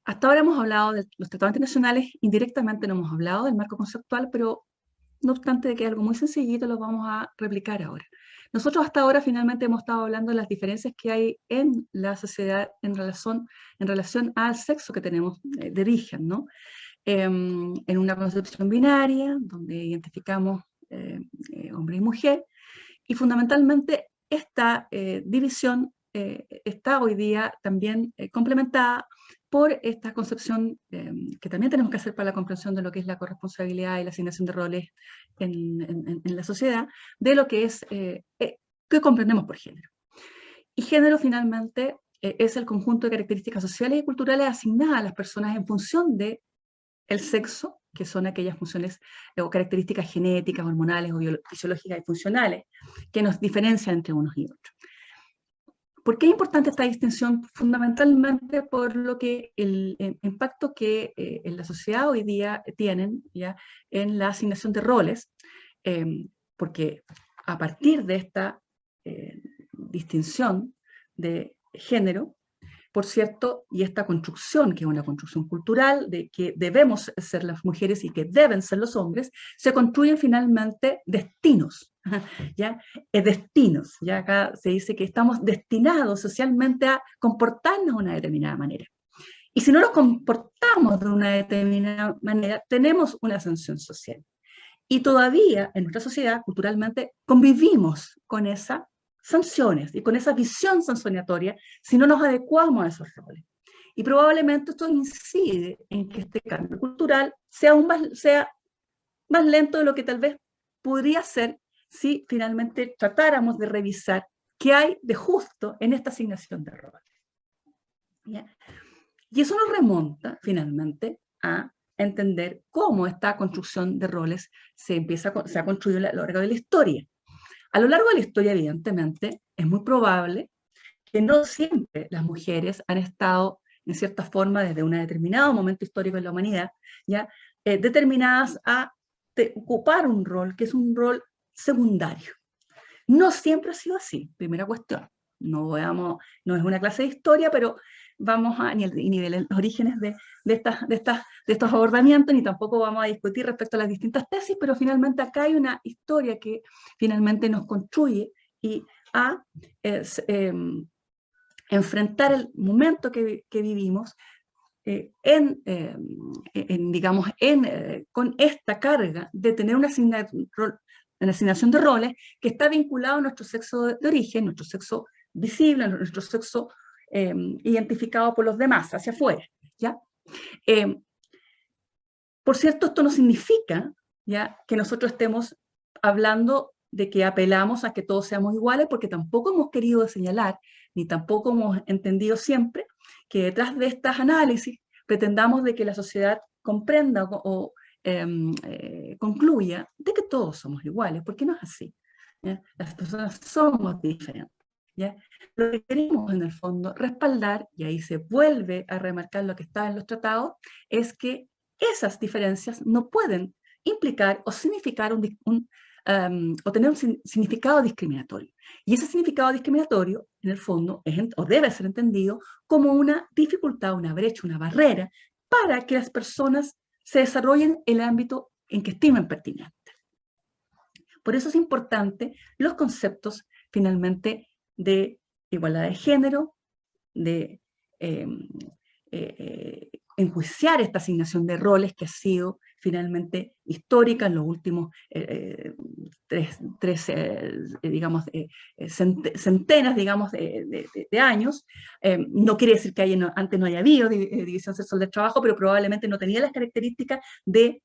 Hasta ahora hemos hablado de los tratados internacionales, indirectamente no hemos hablado del marco conceptual, pero no obstante de que es algo muy sencillito, lo vamos a replicar ahora. Nosotros hasta ahora finalmente hemos estado hablando de las diferencias que hay en la sociedad en relación al sexo que tenemos de origen, ¿no? En una concepción binaria, donde identificamos hombre y mujer, y fundamentalmente esta división está hoy día también complementada por esta concepción que también tenemos que hacer para la comprensión de lo que es la corresponsabilidad y la asignación de roles en la sociedad, de lo que es, que comprendemos por género. Y género finalmente es el conjunto de características sociales y culturales asignadas a las personas en función de el sexo, que son aquellas funciones o características genéticas, hormonales o fisiológicas y funcionales que nos diferencian entre unos y otros. ¿Por qué es importante esta distinción? Fundamentalmente por lo que el impacto que en la sociedad hoy día tienen ya en la asignación de roles, porque a partir de esta distinción de género, por cierto, y esta construcción, que es una construcción cultural, de que debemos ser las mujeres y que deben ser los hombres, se construyen finalmente destinos, ¿ya? Destinos, ¿ya? Acá se dice que estamos destinados socialmente a comportarnos de una determinada manera. Y si no nos comportamos de una determinada manera, tenemos una sanción social. Y todavía en nuestra sociedad, culturalmente, convivimos con esas sanciones y con esa visión sancionatoria si no nos adecuamos a esos roles. Y probablemente esto incide en que este cambio cultural sea más lento de lo que tal vez podría ser si finalmente tratáramos de revisar qué hay de justo en esta asignación de roles. ¿Ya? Y eso nos remonta finalmente a entender cómo esta construcción de roles se ha construido a lo largo de la historia. A lo largo de la historia, evidentemente, es muy probable que no siempre las mujeres han estado, en cierta forma, desde un determinado momento histórico en la humanidad, ¿ya? Determinadas a ocupar un rol que es un rol secundario. No siempre ha sido así, primera cuestión. No es una clase de historia, pero vamos a ni de los orígenes de estos abordamientos, ni tampoco vamos a discutir respecto a las distintas tesis, pero finalmente acá hay una historia que finalmente nos construye y a enfrentar el momento que vivimos con esta carga de tener una asignación de roles que está vinculado a nuestro sexo de origen, nuestro sexo visible, nuestro sexo identificado por los demás, hacia afuera, ¿ya? Por cierto, esto no significa, ¿ya?, que nosotros estemos hablando de que apelamos a que todos seamos iguales, porque tampoco hemos querido señalar, ni tampoco hemos entendido siempre, que detrás de estos análisis pretendamos de que la sociedad comprenda o concluya de que todos somos iguales, porque no es así, ¿ya? Las personas somos diferentes, ¿ya? Lo que queremos en el fondo respaldar, y ahí se vuelve a remarcar lo que está en los tratados, es que esas diferencias no pueden implicar o significar o tener un significado discriminatorio. Y ese significado discriminatorio, en el fondo, o debe ser entendido como una dificultad, una brecha, una barrera para que las personas se desarrollen en el ámbito en que estimen pertinente. Por eso es importante los conceptos, finalmente, de igualdad de género, de enjuiciar esta asignación de roles que ha sido finalmente histórica en los últimos centenas, digamos, de años. No quiere decir que antes no haya habido división sexual del trabajo, pero probablemente no tenía las características de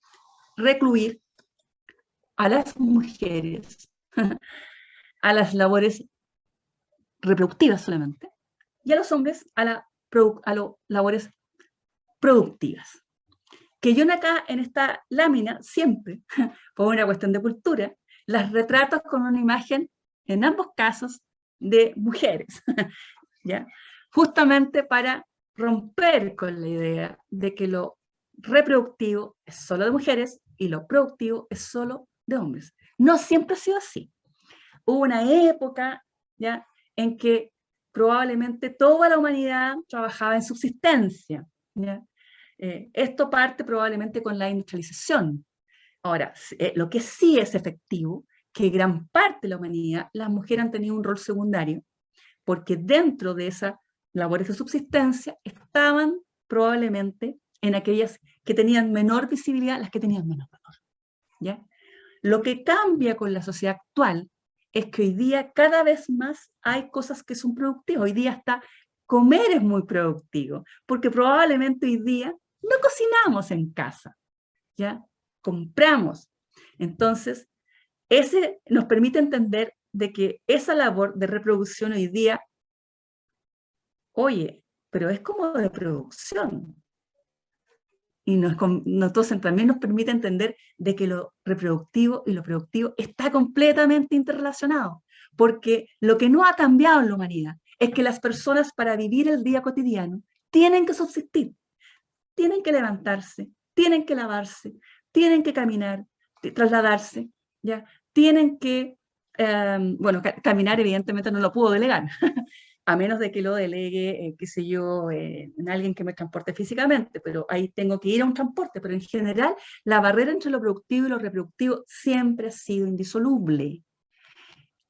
recluir a las mujeres a las labores reproductivas solamente, y a los hombres a las labores productivas. Que yo acá en esta lámina siempre, por una cuestión de cultura, las retrato con una imagen, en ambos casos, de mujeres, ¿ya? Justamente para romper con la idea de que lo reproductivo es solo de mujeres y lo productivo es solo de hombres. No siempre ha sido así. Hubo una época, ¿ya?, en que probablemente toda la humanidad trabajaba en subsistencia, ¿ya? Esto parte probablemente con la industrialización. Ahora, lo que sí es efectivo, que gran parte de la humanidad, las mujeres han tenido un rol secundario, porque dentro de esas labores de subsistencia estaban probablemente en aquellas que tenían menor visibilidad, las que tenían menos valor, ¿ya? Lo que cambia con la sociedad actual es que hoy día cada vez más hay cosas que son productivas. Hoy día hasta comer es muy productivo, porque probablemente hoy día no cocinamos en casa, ¿ya? Compramos. Entonces, ese nos permite entender de que esa labor de reproducción hoy día oye, pero es como de producción. Y entonces también nos permite entender de que lo reproductivo y lo productivo está completamente interrelacionado, porque lo que no ha cambiado en la humanidad es que las personas para vivir el día cotidiano tienen que subsistir, tienen que levantarse, tienen que lavarse, tienen que caminar, trasladarse, ¿ya? Tienen que, bueno, caminar evidentemente no lo puedo delegar, a menos de que lo delegue, qué sé yo, en alguien que me transporte físicamente, pero ahí tengo que ir a un transporte, pero en general la barrera entre lo productivo y lo reproductivo siempre ha sido indisoluble.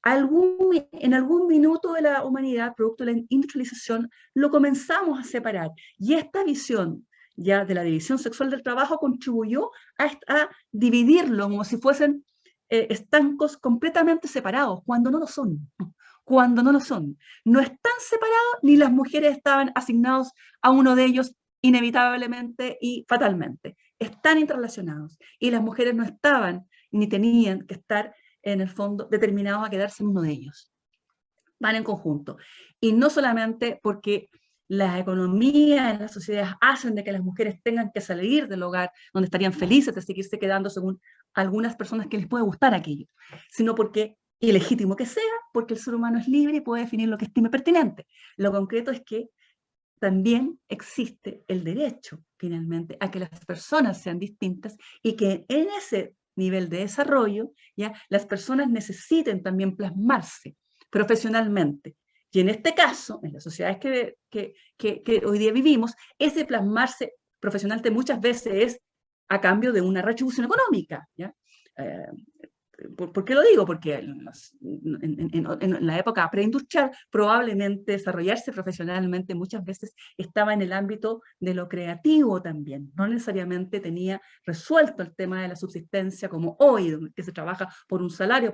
En algún minuto de la humanidad, producto de la industrialización, lo comenzamos a separar. Y esta visión ya de la división sexual del trabajo contribuyó a dividirlo como si fuesen estancos completamente separados, cuando no lo son. Cuando no lo son. No están separados ni las mujeres estaban asignados a uno de ellos inevitablemente y fatalmente. Están interrelacionados. Y las mujeres no estaban ni tenían que estar en el fondo, determinados a quedarse en uno de ellos. Van en conjunto. Y no solamente porque las economías, las sociedades hacen de que las mujeres tengan que salir del hogar, donde estarían felices de seguirse quedando según algunas personas que les puede gustar aquello, sino porque, y legítimo que sea, porque el ser humano es libre y puede definir lo que estime pertinente. Lo concreto es que también existe el derecho, finalmente, a que las personas sean distintas y que en ese nivel de desarrollo, ¿ya? Las personas necesiten también plasmarse profesionalmente. Y en este caso, en las sociedades que hoy día vivimos, ese plasmarse profesionalmente muchas veces es a cambio de una retribución económica. ¿Ya? Eh, ¿Por qué lo digo? Porque en la época preindustrial probablemente desarrollarse profesionalmente muchas veces estaba en el ámbito de lo creativo también. No necesariamente tenía resuelto el tema de la subsistencia como hoy, que se trabaja por un salario,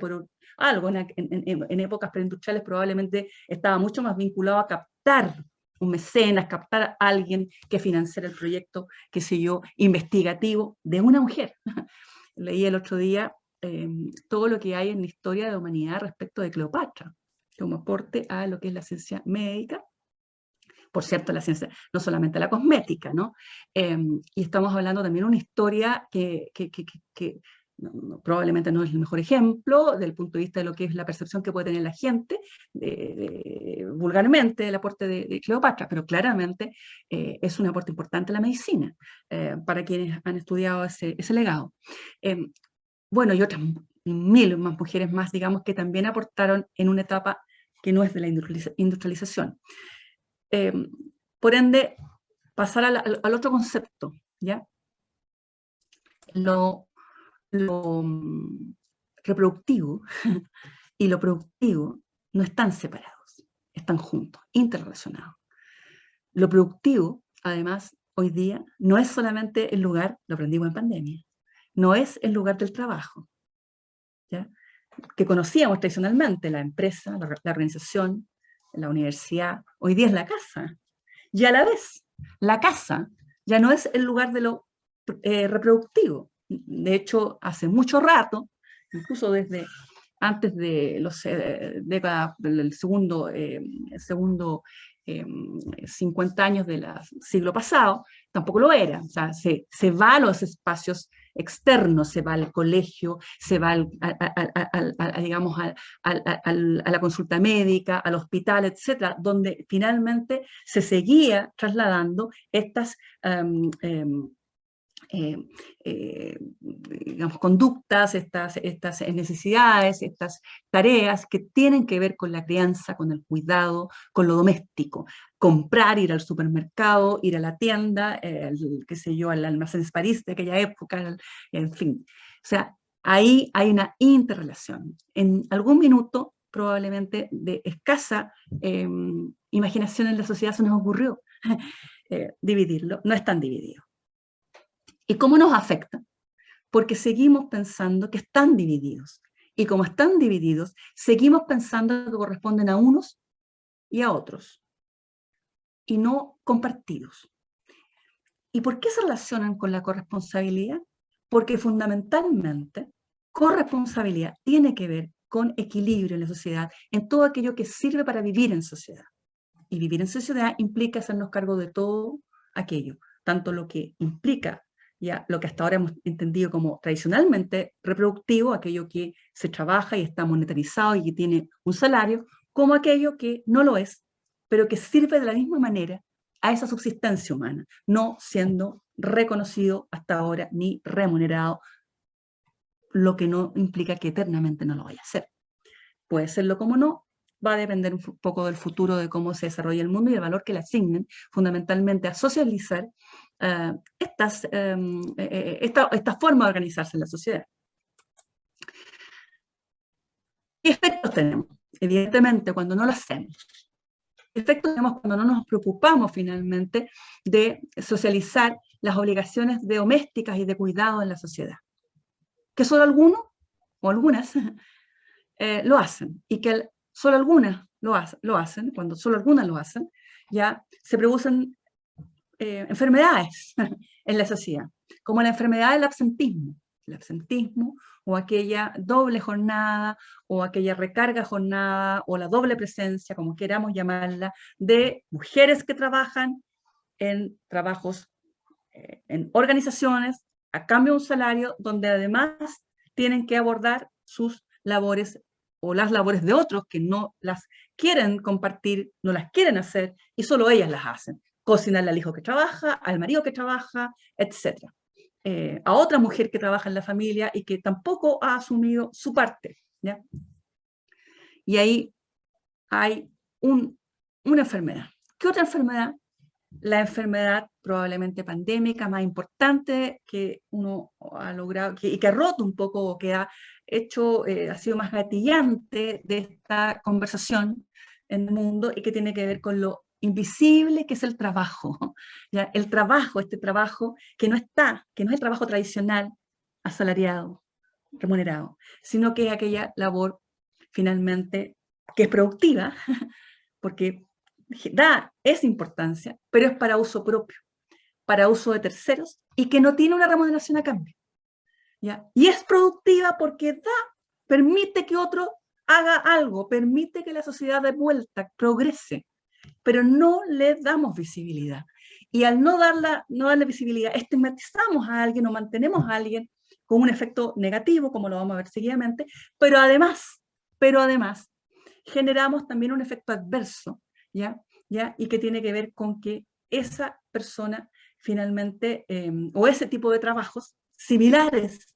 algo. En épocas preindustriales probablemente estaba mucho más vinculado a captar un mecenas, captar a alguien que financiara el proyecto, qué sé yo, investigativo de una mujer. Leí el otro día todo lo que hay en la historia de la humanidad respecto de Cleopatra, como aporte a lo que es la ciencia médica, por cierto, la ciencia, no solamente la cosmética, ¿no? Y estamos hablando también de una historia que probablemente no es el mejor ejemplo desde el punto de vista de lo que es la percepción que puede tener la gente, vulgarmente, del aporte de Cleopatra, pero claramente es un aporte importante a la medicina, para quienes han estudiado ese legado. Bueno, y otras mil más mujeres más, digamos, que también aportaron en una etapa que no es de la industrialización. Eh, por ende, pasar al otro concepto, ¿ya? Lo reproductivo y lo productivo no están separados, están juntos, interrelacionados. Lo productivo, además, hoy día, no es solamente el lugar, lo aprendimos en pandemia, no es el lugar del trabajo, ¿ya? Que conocíamos tradicionalmente, la empresa, la organización, la universidad, hoy día es la casa. Y a la vez, la casa ya no es el lugar de lo reproductivo. De hecho, hace mucho rato, incluso desde antes de los décadas del segundo 50 años del siglo pasado, tampoco lo era. O sea, se va a los espacios externos, se va al colegio, se va digamos, a la consulta médica, al hospital, etcétera, donde finalmente se seguía trasladando estas digamos, conductas, estas necesidades, estas tareas que tienen que ver con la crianza, con el cuidado, con lo doméstico. Comprar, ir al supermercado, ir a la tienda, qué sé yo, al almacén París de aquella época, en fin. O sea, ahí hay una interrelación. En algún minuto, probablemente de escasa imaginación en la sociedad, se nos ocurrió dividirlo. No están divididos. ¿Y cómo nos afecta? Porque seguimos pensando que están divididos. Y como están divididos, seguimos pensando que corresponden a unos y a otros, y no compartidos. ¿Y por qué se relacionan con la corresponsabilidad? Porque fundamentalmente, corresponsabilidad tiene que ver con equilibrio en la sociedad, en todo aquello que sirve para vivir en sociedad. Y vivir en sociedad implica hacernos cargo de todo aquello, tanto lo que implica ya lo que hasta ahora hemos entendido como tradicionalmente reproductivo, aquello que se trabaja y está monetarizado y que tiene un salario, como aquello que no lo es, pero que sirve de la misma manera a esa subsistencia humana, no siendo reconocido hasta ahora ni remunerado, lo que no implica que eternamente no lo vaya a hacer. Puede serlo como no, va a depender un poco del futuro, de cómo se desarrolla el mundo y el valor que le asignen fundamentalmente a socializar esta forma de organizarse en la sociedad. ¿Qué efectos tenemos? Evidentemente, cuando no lo hacemos. ¿Qué efectos tenemos cuando no nos preocupamos finalmente de socializar las obligaciones domésticas y de cuidado en la sociedad? Que solo algunos o algunas lo hacen y que solo algunas lo hacen, cuando solo algunas lo hacen, ya se producen enfermedades en la sociedad, como la enfermedad del absentismo. El absentismo o aquella doble jornada o aquella recarga jornada o la doble presencia, como queramos llamarla, de mujeres que trabajan en trabajos, en organizaciones, a cambio de un salario, donde además tienen que abordar sus labores o las labores de otros que no las quieren compartir, no las quieren hacer y solo ellas las hacen. Cocinarle al hijo que trabaja, al marido que trabaja, etc. A otra mujer que trabaja en la familia y que tampoco ha asumido su parte, ¿ya? Y ahí hay una enfermedad. ¿Qué otra enfermedad? La enfermedad probablemente pandémica más importante que uno ha logrado y que ha roto un poco o que ha hecho, ha sido más gatillante de esta conversación en el mundo y que tiene que ver con lo invisible que es el trabajo. ¿Ya? El trabajo, este trabajo que no es el trabajo tradicional, asalariado, remunerado, sino que es aquella labor finalmente que es productiva, porque da esa importancia, pero es para uso propio, para uso de terceros y que no tiene una remuneración a cambio. ¿Ya? Y es productiva porque permite que otro haga algo, permite que la sociedad de vuelta progrese, pero no le damos visibilidad. Y al no darle visibilidad, estigmatizamos a alguien o mantenemos a alguien con un efecto negativo, como lo vamos a ver seguidamente, pero además generamos también un efecto adverso, ¿ya? Y que tiene que ver con que esa persona finalmente, o ese tipo de trabajos similares,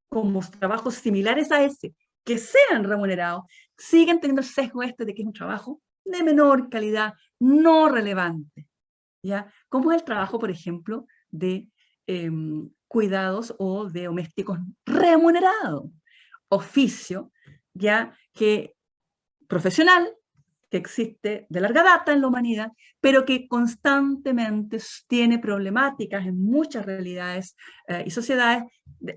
como trabajos similares a ese, que sean remunerados, siguen teniendo el sesgo de que es un trabajo de menor calidad, no relevante, ¿ya? Como es el trabajo, por ejemplo, de cuidados o de domésticos remunerados, oficio, ya que profesional, que existe de larga data en la humanidad, pero que constantemente tiene problemáticas en muchas realidades y sociedades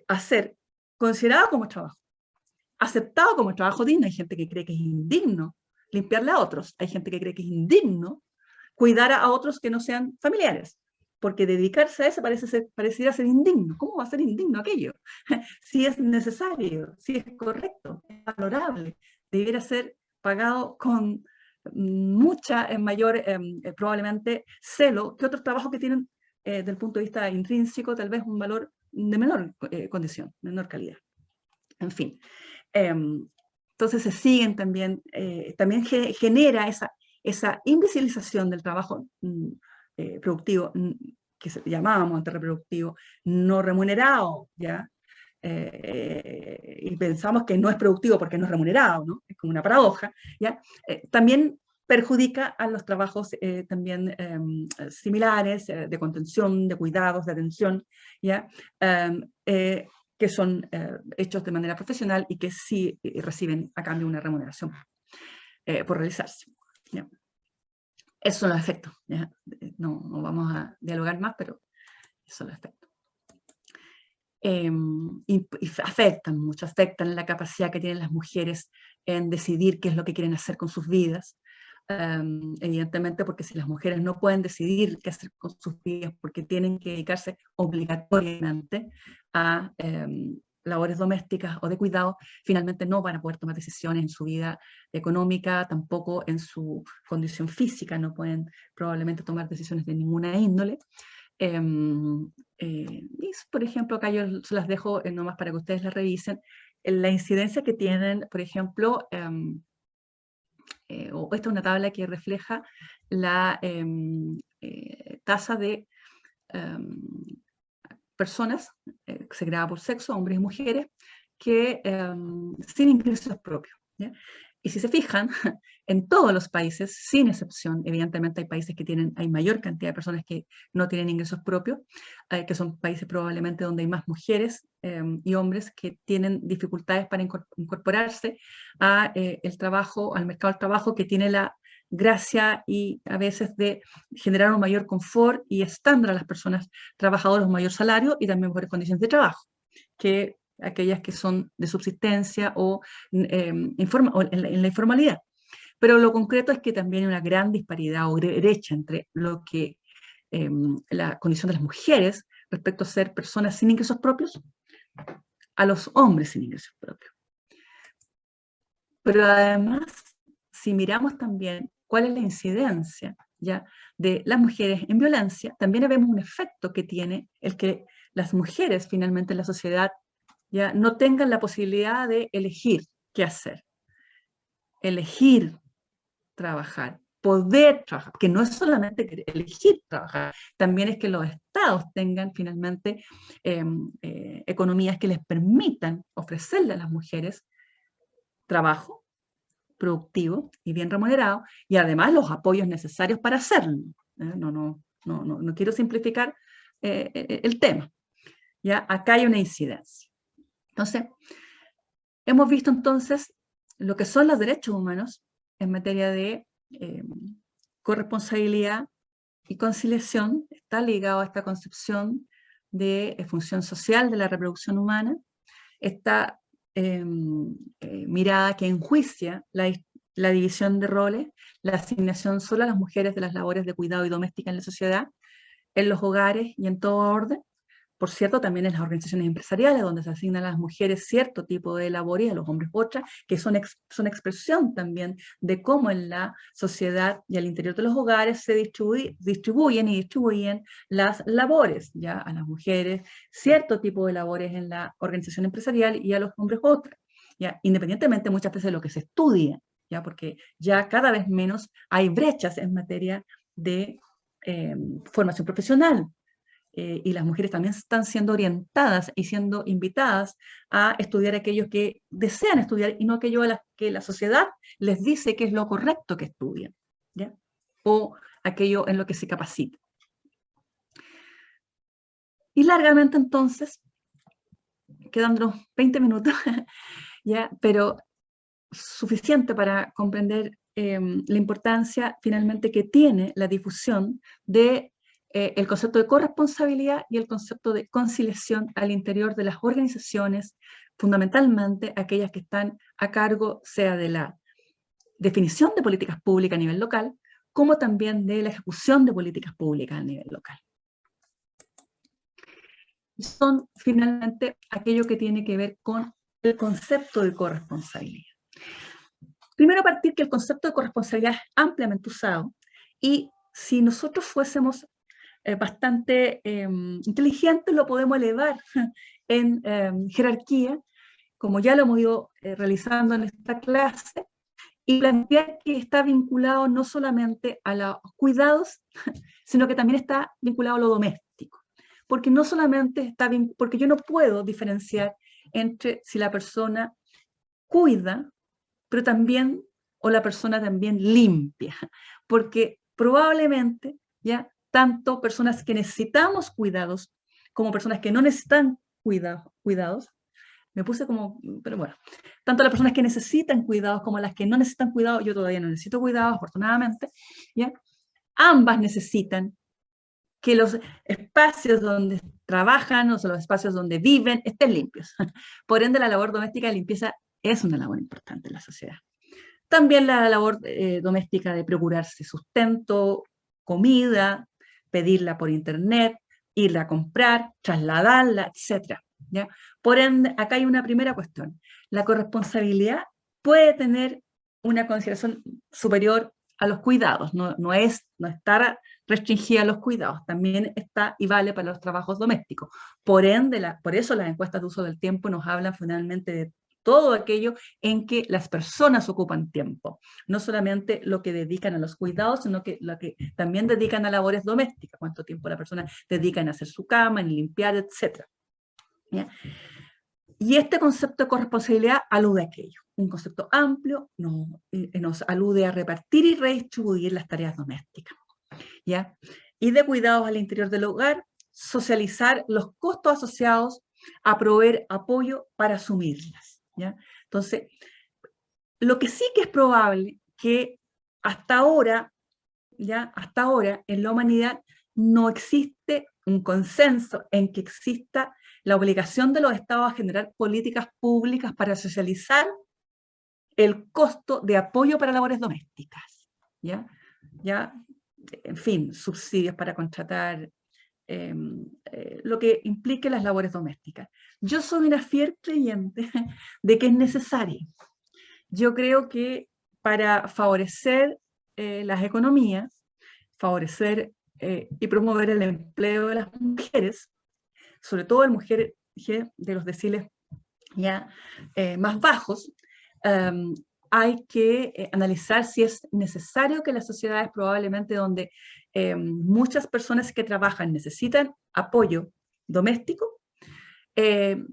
a ser considerado como trabajo, aceptado como trabajo digno. Hay gente que cree que es indigno limpiarle a otros, hay gente que cree que es indigno cuidar a otros que no sean familiares, porque dedicarse a eso pareciera ser indigno. ¿Cómo va a ser indigno aquello? Si es necesario, si es correcto, es valorable, debiera ser pagado con mucha mayor, probablemente, celo que otros trabajos que tienen, desde el punto de vista intrínseco, tal vez un valor de menor condición, menor calidad. En fin. Entonces se siguen también genera esa invisibilización del trabajo productivo, que llamábamos antes reproductivo, no remunerado, ¿ya? Y pensamos que no es productivo porque no es remunerado, ¿no? Es como una paradoja, ¿ya? También perjudica a los trabajos también similares, de contención, de cuidados, de atención, ¿ya? Que son hechos de manera profesional y que sí reciben a cambio una remuneración por realizarse. ¿Ya? Esos son los efectos. ¿Ya? No vamos a dialogar más, pero esos son los efectos. Y afectan mucho, afectan la capacidad que tienen las mujeres en decidir qué es lo que quieren hacer con sus vidas. Evidentemente, porque si las mujeres no pueden decidir qué hacer con sus vidas, porque tienen que dedicarse obligatoriamente a labores domésticas o de cuidado, finalmente no van a poder tomar decisiones en su vida económica, tampoco en su condición física, no pueden probablemente tomar decisiones de ninguna índole. Y, por ejemplo, acá yo se las dejo nomás para que ustedes la revisen, la incidencia que tienen, por ejemplo, esta es una tabla que refleja la tasa de personas, segregada por sexo, hombres y mujeres, que sin ingresos propios, ¿ya? Y si se fijan, en todos los países, sin excepción, evidentemente hay países que hay mayor cantidad de personas que no tienen ingresos propios, que son países probablemente donde hay más mujeres y hombres que tienen dificultades para incorporarse a el trabajo, al mercado del trabajo, que tiene la gracia y a veces de generar un mayor confort y estándar a las personas trabajadoras, un mayor salario y también mejores condiciones de trabajo, que aquellas que son de subsistencia o, en la informalidad. Pero lo concreto es que también hay una gran disparidad o brecha entre lo que la condición de las mujeres respecto a ser personas sin ingresos propios a los hombres sin ingresos propios. Pero además, si miramos también cuál es la incidencia, ¿ya?, de las mujeres en violencia, también vemos un efecto que tiene el que las mujeres finalmente en la sociedad ya no tengan la posibilidad de elegir qué hacer, elegir trabajar, poder trabajar, que no es solamente elegir trabajar, también es que los estados tengan finalmente economías que les permitan ofrecerle a las mujeres trabajo productivo y bien remunerado, y además los apoyos necesarios para hacerlo. No quiero simplificar el tema. ¿Ya? Acá hay una incidencia. Entonces, hemos visto entonces lo que son los derechos humanos en materia de corresponsabilidad y conciliación. Está ligado a esta concepción de función social de la reproducción humana. Esta mirada que enjuicia la división de roles, la asignación solo a las mujeres de las labores de cuidado y doméstica en la sociedad, en los hogares y en todo orden. Por cierto, también en las organizaciones empresariales, donde se asignan a las mujeres cierto tipo de labores y a los hombres otras, que son expresión también de cómo en la sociedad y al interior de los hogares se distribuyen las labores, ya a las mujeres cierto tipo de labores en la organización empresarial y a los hombres otras, ya, independientemente muchas veces de lo que se estudia, ya, porque ya cada vez menos hay brechas en materia de formación profesional. Y las mujeres también están siendo orientadas y siendo invitadas a estudiar aquellos que desean estudiar y no aquello a que la sociedad les dice que es lo correcto que estudien, ¿ya? O aquello en lo que se capacita. Y largamente entonces, quedándonos 20 minutos, ¿ya? Pero suficiente para comprender la importancia finalmente que tiene la difusión de el concepto de corresponsabilidad y el concepto de conciliación al interior de las organizaciones, fundamentalmente aquellas que están a cargo, sea de la definición de políticas públicas a nivel local, como también de la ejecución de políticas públicas a nivel local. Son finalmente aquello que tiene que ver con el concepto de corresponsabilidad. Primero partir que el concepto de corresponsabilidad es ampliamente usado y si nosotros fuésemos bastante inteligentes lo podemos elevar en jerarquía, como ya lo hemos ido realizando en esta clase, y plantear que está vinculado no solamente a los cuidados, sino que también está vinculado a lo doméstico. Porque no solamente está porque yo no puedo diferenciar entre si la persona cuida, pero también, o la persona también limpia, porque probablemente ya tanto personas que necesitamos cuidados como personas que no necesitan cuidados, me puse como, pero bueno, tanto las personas que necesitan cuidados como las que no necesitan cuidados, yo todavía no necesito cuidados, afortunadamente, ¿ya? Ambas necesitan que los espacios donde trabajan o los espacios donde viven estén limpios. Por ende, la labor doméstica de limpieza es una labor importante en la sociedad. También la labor doméstica de procurarse sustento, comida, pedirla por internet, irla a comprar, trasladarla, etc. ¿ya? Por ende, acá hay una primera cuestión. La corresponsabilidad puede tener una consideración superior a los cuidados, no está restringida a los cuidados, también está y vale para los trabajos domésticos. Por ende, por eso las encuestas de uso del tiempo nos hablan finalmente de todo aquello en que las personas ocupan tiempo, no solamente lo que dedican a los cuidados, sino que lo que también dedican a labores domésticas, cuánto tiempo la persona dedica en hacer su cama, en limpiar, etc. ¿Ya? Y este concepto de corresponsabilidad alude a aquello, un concepto amplio, nos alude a repartir y redistribuir las tareas domésticas, ¿ya? Y de cuidados al interior del hogar, socializar los costos asociados a proveer apoyo para asumirlas, ¿ya? Entonces, lo que sí que es probable que hasta ahora, ¿ya? Hasta ahora en la humanidad no existe un consenso en que exista la obligación de los estados a generar políticas públicas para socializar el costo de apoyo para labores domésticas, ¿ya? ¿Ya? En fin, subsidios para contratar, lo que implique las labores domésticas. Yo soy una fiel creyente de que es necesario. Yo creo que para favorecer las economías, favorecer y promover el empleo de las mujeres, sobre todo en mujeres de los deciles ya más bajos, hay que analizar si es necesario que las sociedades probablemente donde muchas personas que trabajan necesitan apoyo doméstico,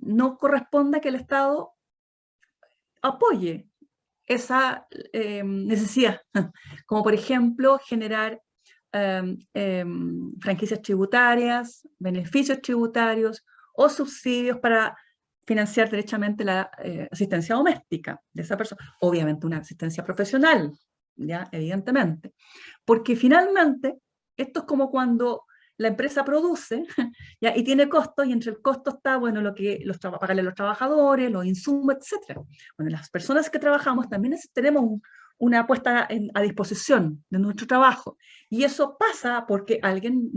no corresponda que el Estado apoye esa necesidad, como por ejemplo generar franquicias tributarias, beneficios tributarios o subsidios para financiar derechamente la asistencia doméstica de esa persona. Obviamente una asistencia profesional, ya, evidentemente. Porque finalmente, esto es como cuando la empresa produce ¿ya? Y tiene costos, y entre el costo está, bueno, lo que pagarle a los trabajadores, los insumos, etc. Bueno, las personas que trabajamos también tenemos una puesta a disposición de nuestro trabajo. Y eso pasa porque alguien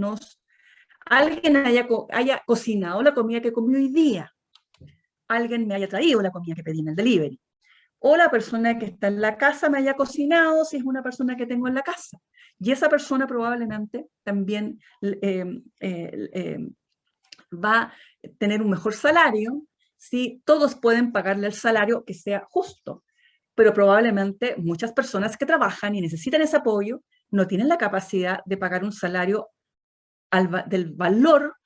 haya cocinado la comida que comí hoy día, alguien me haya traído la comida que pedí en el delivery, o la persona que está en la casa me haya cocinado si es una persona que tengo en la casa. Y esa persona probablemente también va a tener un mejor salario si todos pueden pagarle el salario que sea justo. Pero probablemente muchas personas que trabajan y necesitan ese apoyo no tienen la capacidad de pagar un salario del valor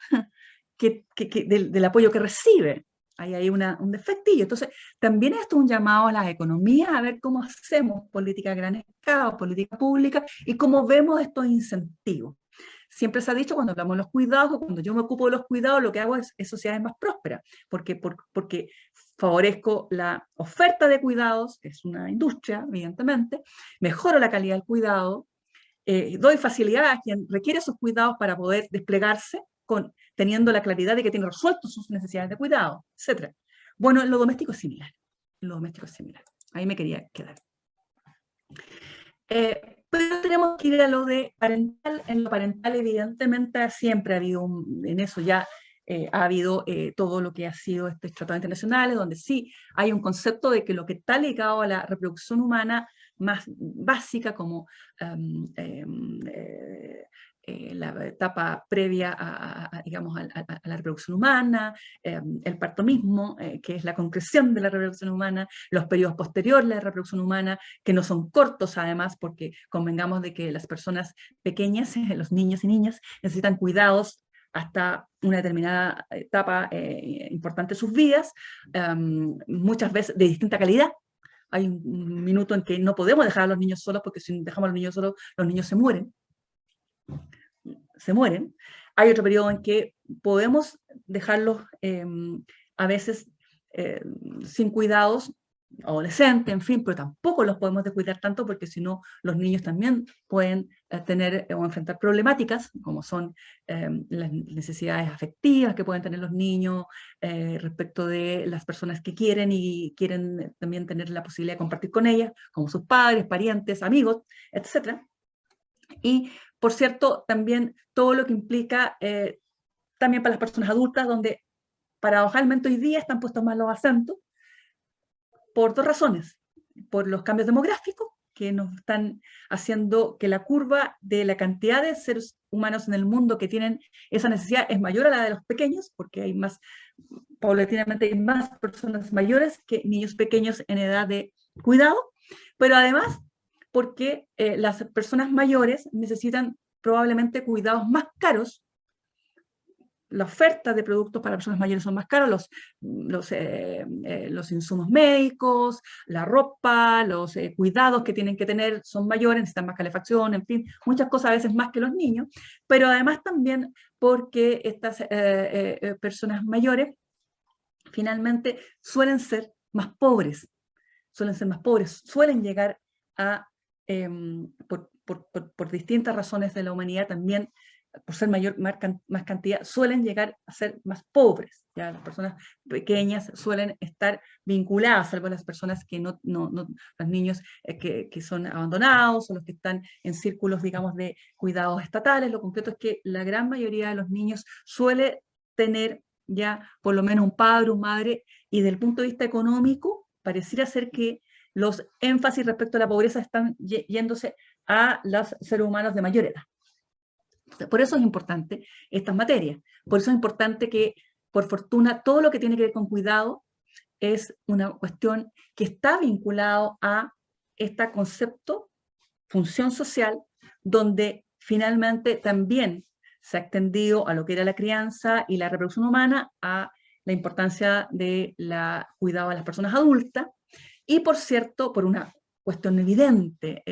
del apoyo que recibe. Ahí hay un defectillo. Entonces, también esto es un llamado a las economías a ver cómo hacemos política a gran escala, política pública, y cómo vemos estos incentivos. Siempre se ha dicho cuando hablamos de los cuidados, cuando yo me ocupo de los cuidados, lo que hago es sociedades más prósperas, porque favorezco la oferta de cuidados, que es una industria, evidentemente, mejoro la calidad del cuidado, doy facilidad a quien requiere sus cuidados para poder desplegarse teniendo la claridad de que tiene resuelto sus necesidades de cuidado, etc. Bueno, en lo doméstico es similar. En lo doméstico es similar. Ahí me quería quedar. Pero tenemos que ir a lo de parental. En lo parental, evidentemente, siempre ha habido, en eso ya ha habido todo lo que ha sido estos tratados internacionales, donde sí hay un concepto de que lo que está ligado a la reproducción humana más básica, como la etapa previa digamos, a la reproducción humana, el parto mismo, que es la concreción de la reproducción humana, los periodos posteriores a la reproducción humana, que no son cortos además, porque convengamos de que las personas pequeñas, los niños y niñas, necesitan cuidados hasta una determinada etapa importante de sus vidas, muchas veces de distinta calidad. Hay un minuto en que no podemos dejar a los niños solos, porque si dejamos a los niños solos, los niños se mueren. Hay otro periodo en que podemos dejarlos a veces sin cuidados, adolescentes, en fin, pero tampoco los podemos descuidar tanto porque si no los niños también pueden tener o enfrentar problemáticas como son las necesidades afectivas que pueden tener los niños respecto de las personas que quieren y quieren también tener la posibilidad de compartir con ellas, como sus padres, parientes, amigos, etc. Y, por cierto, también todo lo que implica también para las personas adultas, donde paradojalmente hoy día están puestos más los acentos por dos razones. Por los cambios demográficos, que nos están haciendo que la curva de la cantidad de seres humanos en el mundo que tienen esa necesidad es mayor a la de los pequeños, porque hay más, paulatinamente hay más personas mayores que niños pequeños en edad de cuidado, pero además porque las personas mayores necesitan probablemente cuidados más caros. La oferta de productos para personas mayores son más caros, los insumos médicos, la ropa, los cuidados que tienen que tener son mayores, necesitan más calefacción, en fin, muchas cosas a veces más que los niños, pero además también porque estas personas mayores finalmente suelen ser más pobres, suelen llegar a, por distintas razones de la humanidad también, por ser más cantidad, suelen llegar a ser más pobres. ¿Ya? Las personas pequeñas suelen estar vinculadas, salvo las personas que los niños que son abandonados o los que están en círculos, digamos, de cuidados estatales. Lo concreto es que la gran mayoría de los niños suele tener ya por lo menos un padre, una madre, y desde el punto de vista económico, pareciera ser que los énfasis respecto a la pobreza están yéndose a los seres humanos de mayor edad. Por eso es importante estas materias, por eso es importante que, por fortuna, todo lo que tiene que ver con cuidado es una cuestión que está vinculado a este concepto, función social, donde finalmente también se ha extendido a lo que era la crianza y la reproducción humana, a la importancia de la cuidado a las personas adultas, y por cierto, por una cuestión evidente,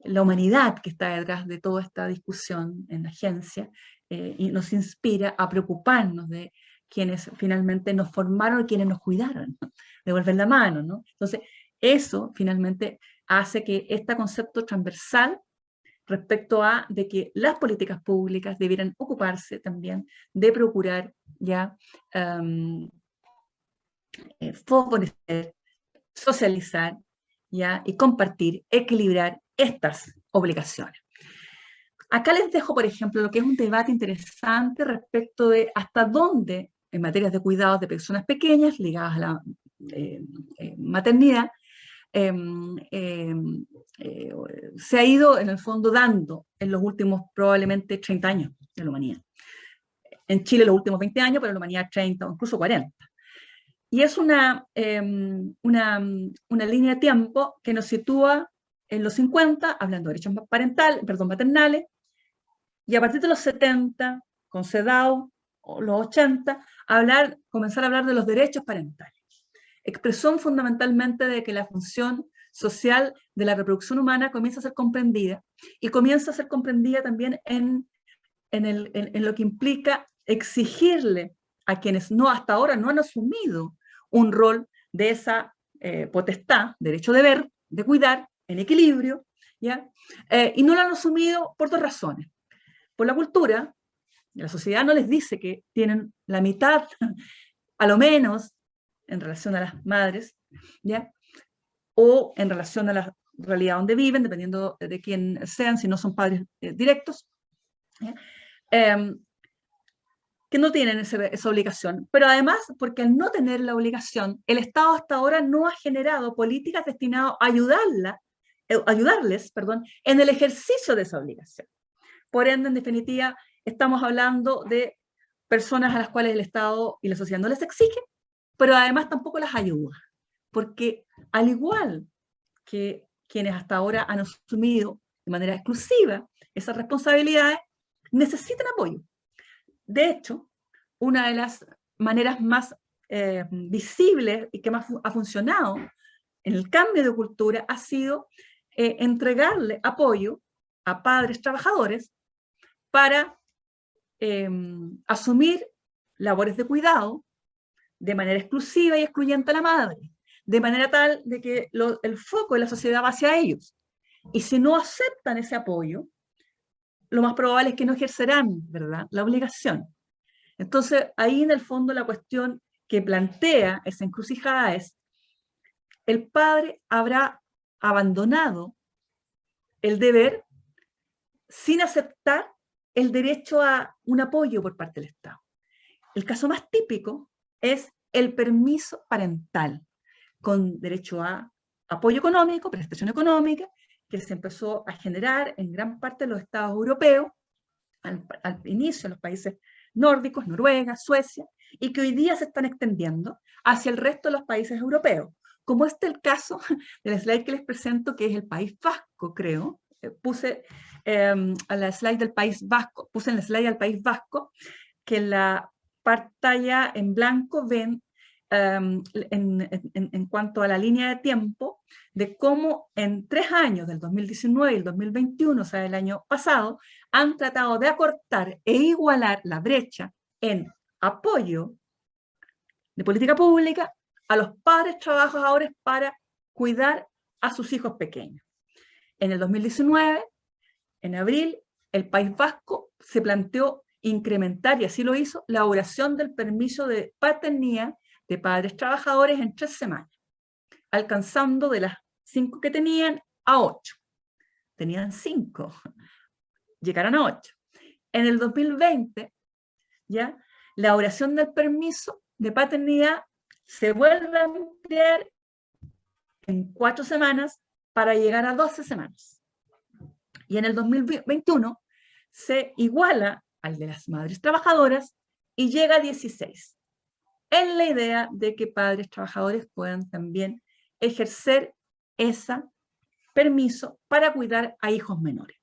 la humanidad que está detrás de toda esta discusión en la agencia, y nos inspira a preocuparnos de quienes finalmente nos formaron y quienes nos cuidaron, ¿no? Devolver la mano, ¿no? Entonces, eso finalmente hace que este concepto transversal respecto a de que las políticas públicas debieran ocuparse también de procurar ya favorecer, socializar ya, y compartir, equilibrar estas obligaciones. Acá les dejo, por ejemplo, lo que es un debate interesante respecto de hasta dónde, en materias de cuidados de personas pequeñas ligadas a la maternidad, se ha ido en el fondo dando en los últimos probablemente 30 años de la humanidad. En Chile los últimos 20 años, pero en la humanidad 30 o incluso 40. Y es una línea de tiempo que nos sitúa en los 50, hablando de derechos maternales, y a partir de los 70, con CEDAW, o los 80, comenzar a hablar de los derechos parentales. Expresión fundamentalmente de que la función social de la reproducción humana comienza a ser comprendida, y comienza a ser comprendida también en lo que implica exigirle a quienes hasta ahora no han asumido un rol de esa potestad, derecho-deber, de cuidar, en equilibrio, ¿ya? Y no lo han asumido por dos razones. Por la cultura, la sociedad no les dice que tienen la mitad, a lo menos, en relación a las madres, ¿ya? O en relación a la realidad donde viven, dependiendo de quién sean, si no son padres directos, ¿ya? Que no tienen esa obligación, pero además porque al no tener la obligación, el Estado hasta ahora no ha generado políticas destinadas a ayudarles en el ejercicio de esa obligación. Por ende, en definitiva, estamos hablando de personas a las cuales el Estado y la sociedad no les exigen, pero además tampoco las ayuda, porque al igual que quienes hasta ahora han asumido de manera exclusiva esas responsabilidades, necesitan apoyo. De hecho, una de las maneras más visibles y que más ha funcionado en el cambio de cultura ha sido entregarle apoyo a padres trabajadores para asumir labores de cuidado de manera exclusiva y excluyente a la madre, de manera tal de que el foco de la sociedad va hacia ellos. Y si no aceptan ese apoyo, lo más probable es que no ejercerán, ¿verdad?, la obligación. Entonces, ahí en el fondo la cuestión que plantea esa encrucijada es: el padre habrá abandonado el deber sin aceptar el derecho a un apoyo por parte del Estado. el caso más típico es el permiso parental, con derecho a apoyo económico, prestación económica, que se empezó a generar en gran parte de los estados europeos, al inicio en los países nórdicos, Noruega, Suecia, y que hoy día se están extendiendo hacia el resto de los países europeos. Como este es el caso del slide que les presento, que es el País Vasco, creo. Puse a la slide del País Vasco, puse en la slide al País Vasco, que en la pantalla en blanco ven en cuanto a la línea de tiempo, de cómo en 3 años, del 2019 y el 2021, o sea, el año pasado, han tratado de acortar e igualar la brecha en apoyo de política pública a los padres trabajadores para cuidar a sus hijos pequeños. En el 2019, en abril, el País Vasco se planteó incrementar, y así lo hizo, la duración del permiso de paternidad de padres trabajadores en 3 semanas, alcanzando de las 5 que tenían a 8. Tenían 5, llegaron a 8. En el 2020, ¿ya? La duración del permiso de paternidad se vuelve a ampliar en 4 semanas para llegar a 12 semanas. Y en el 2021 se iguala al de las madres trabajadoras y llega a 16. En la idea de que padres trabajadores puedan también ejercer ese permiso para cuidar a hijos menores.